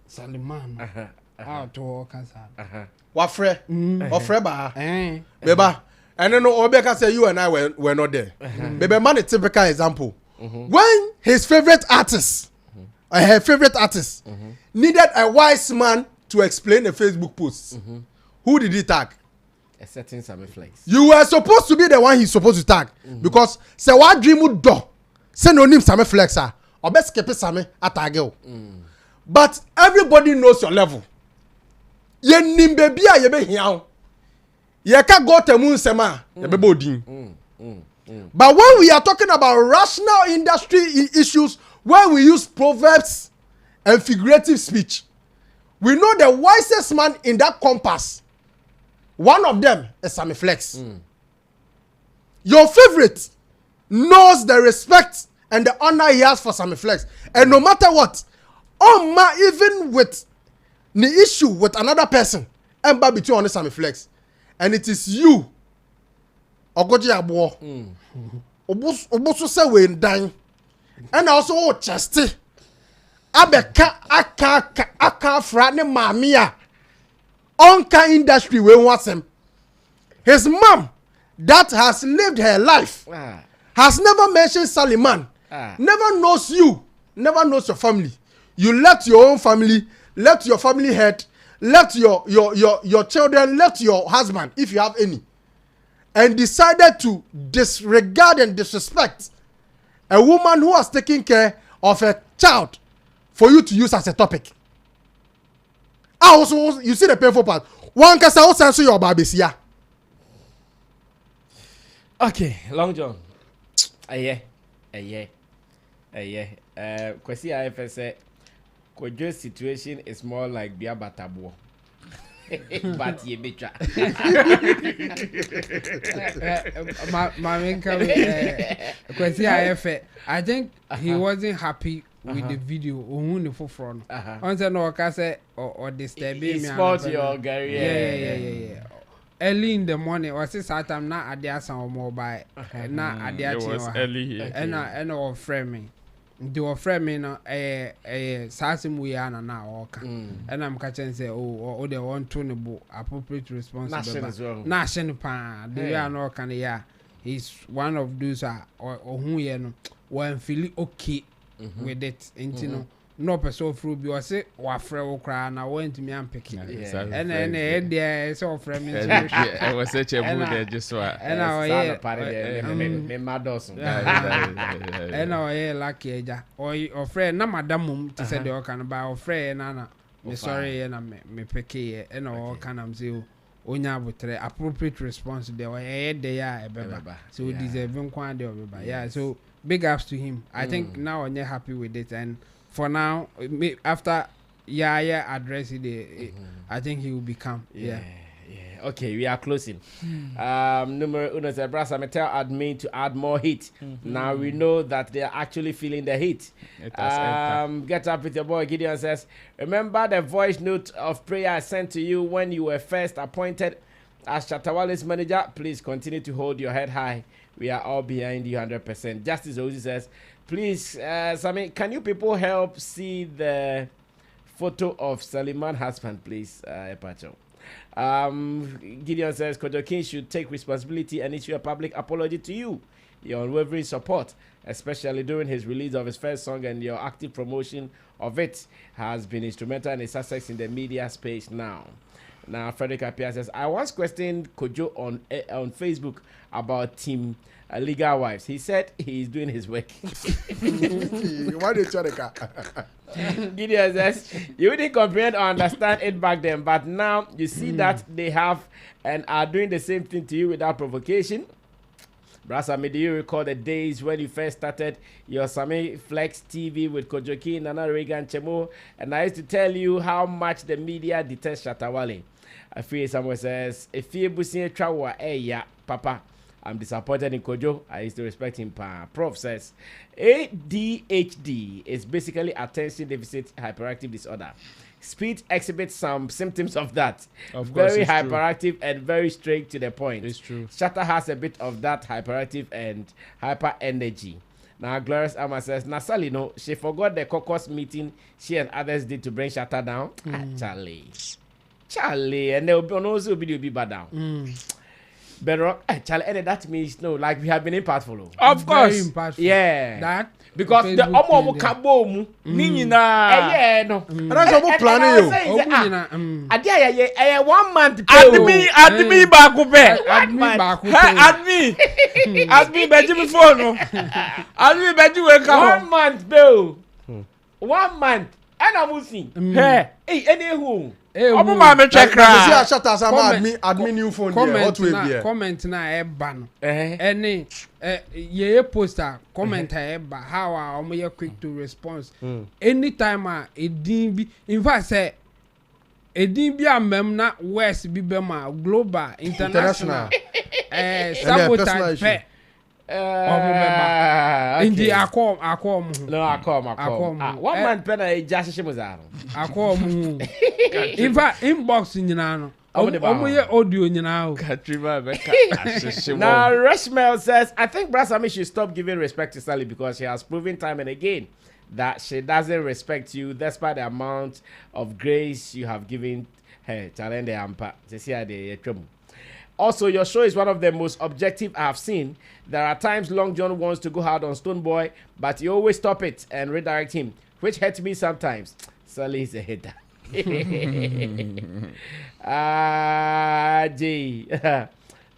Salimana out to kansa. Wafre ba. Beba. And then Obeka say you and I were not there. Bebe man a typical example. When his favorite artist, her favorite artist, needed a wise man to explain a Facebook post, who did he tag? A certain Sammy Flex. You were supposed to be the one he's supposed to tag, because say what dream would do, say no name Sammy Flexa, or best keep Sammy at but everybody knows your level. Ye nimbe bia ye be hiao. Ye ka go temu sema ye be bodin. But when we are talking about rational industry issues, where we use proverbs and figurative speech, we know the wisest man in that compass. One of them is Sammy Flex. Your favorite knows the respect and the honor he has for Sammy Flex. And no matter what, even with the issue with another person, and between on Sammy Flex, and it is you, Ogoji Abo, Oboso say we dying, and also Chesty, Abeka aka frane mamia. Onka industry we want him. His mom that has lived her life has never mentioned Saliman, never knows you, never knows your family. You left your own family, left your family head, left your children, left your husband if you have any, and decided to disregard and disrespect a woman who has taken care of a child for you to use as a topic. Also, you see the painful part. One can also answer your babies, yeah. Okay, Long John. Kwesi IFS Kojo's situation is more like Bia Batabo. But ye betra. Kwesi IFS, I think he wasn't happy with the video on for front. On say no say or disturbing me. Sport your Gary. Yeah. Early in the morning, or say Saturday na adia some mobile. Na adia it was early here. And or framing. They were framing Sasim we are now oka. And I'm catching say oh they want to know appropriate responsibility. National pan. They are no can yeah. He's one of those or who you know when feeling okay with it, and you know, no person through be or say, or friend cry, and I went to me and pick it. And then there is all friend. I was such a mood there just so. And our Mados. And our lucky or friend, no madam to say the can buy or friend, Nana. Sorry, and I me pick it, and all can I'm zero. Onya butre appropriate response there or they are a beba. So deserving quantity of yeah. So big ups to him. I think now I'm happy with it, and for now, after Yaya address it, I think he will become Okay, we are closing. Numero uno is Brasa Metel admin to add more heat. Now we know that they are actually feeling the heat. Get up with your boy Gideon says, remember the voice note of prayer I sent to you when you were first appointed as Chatawale's manager. Please continue to hold your head high. We are all behind you 100%. Justice Ozi says, please, Sammy, can you people help see the photo of Saliman's husband, please, Epacho? Gideon says, Kojo King should take responsibility and issue a public apology to you. Your unwavering support, especially during his release of his first song, and your active promotion of it has been instrumental in his success in the media space now. Now, Frederick Appiah says, I once questioned Kojo on Facebook about Team Legal Wives. He said he is doing his work. Why did you Gideon says, you didn't comprehend or understand it back then, but now you see that they have and are doing the same thing to you without provocation. Brasami, do you recall the days when you first started your Sammy Flex TV with Kojoki, Nana Reagan, Chemo? And I used to tell you how much the media detests Shatawale. I feel someone says, if you busi trawa, yeah, Papa. I'm disappointed in Kojo. I used to respect him. Prof says, ADHD is basically attention deficit hyperactive disorder. Speed exhibits some symptoms of that. Of course, very it's hyperactive true. And very straight to the point. It's true. Shatta has a bit of that hyperactive and hyper energy. Now, Glorious Amma says, Nasali, no, she forgot the caucus meeting she and others did to bring Shatta down. Charlie, and there will also be bad down. Bedrock, Charlie, and that means no, like we have been impactful. Of course, impactful. Yeah, that because the omo kabomu, Nina, no, and that's what planning you. Adia, 1 month. Admi bakupe, admi beji before no, admi beji wake up. 1 month, Bill. 1 month, and I'm losing. Hey, anywho. Obu ma me check ra. See a shut sama admin new phone here. Hot wave here. Comment na e ba no. Any ye poster comment e ba how omo ye quick to response. Anytime edin bi in fact say edin bi amem na west bi be ma global international sabotage pe. Indi akom no akom 1 month pe na just shimuzaro akom in fact inbox nyina no omo ye audio nyina o katriba beka ashishimo. Now Reshmel says, I think Brasami should stop giving respect to Sally because she has proven time and again that she doesn't respect you despite the amount of grace you have given her. Challenge the ampa to see the trouble. Also, your show is one of the most objective I have seen. There are times Long John wants to go hard on Stone Boy, but you always stop it and redirect him, which hurts me sometimes. Sally is a hater. Gee.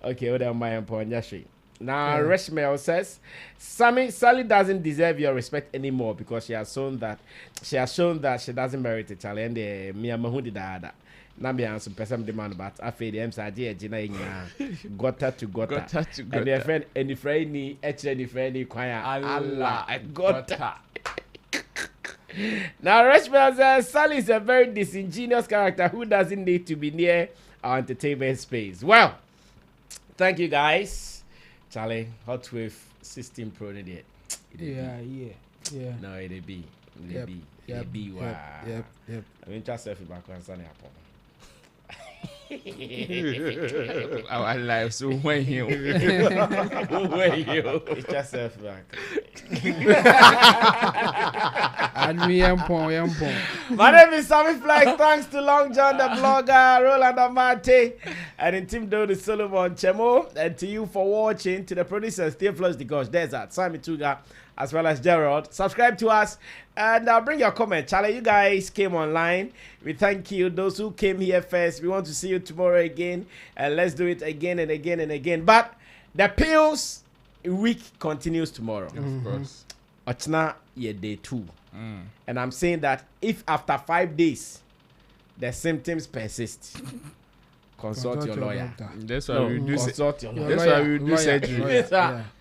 Okay, what am I on Yashi? Now, Reshmel says, Sally doesn't deserve your respect anymore because she has shown that she doesn't merit it. And the Miyamahudi Dada. Nambi answer person demand but after the MSAG Gina gota to gota and their friend any friend ni any friend ni kwaya Allah gota. Now Reshmel says Sally is a very disingenuous character who doesn't need to be near our entertainment space. Well, thank you guys. Charlie, Hot Wave 16 Pro did yeah no it be wow yep I mean just selfie back on Sunday upon our lives when you it's just selfie back. My name is Sammy Flex. Thanks to Long John the blogger, Roland Amate, and in Team Do the Solomon Chemo, and to you for watching. To the producers, Steve Flux the Gosh Desert, Sammy Tuga, as well as Gerald. Subscribe to us and bring your comment. Charlie, you guys came online. We thank you. Those who came here first, we want to see you tomorrow again, and let's do it again and again and again. But the pills week continues tomorrow. Of course. Ochna ye day 2. And I'm saying that if after 5 days the symptoms persist, consult your lawyer. That's why we do consult your lawyer. That's why we do surgery.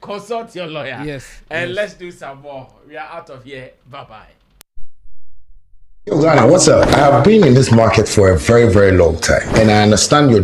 Consult your lawyer. Yes. And let's do some more. We are out of here. Bye-bye. Yo, Ghana, what's up? I have been in this market for a very, very long time, and I understand your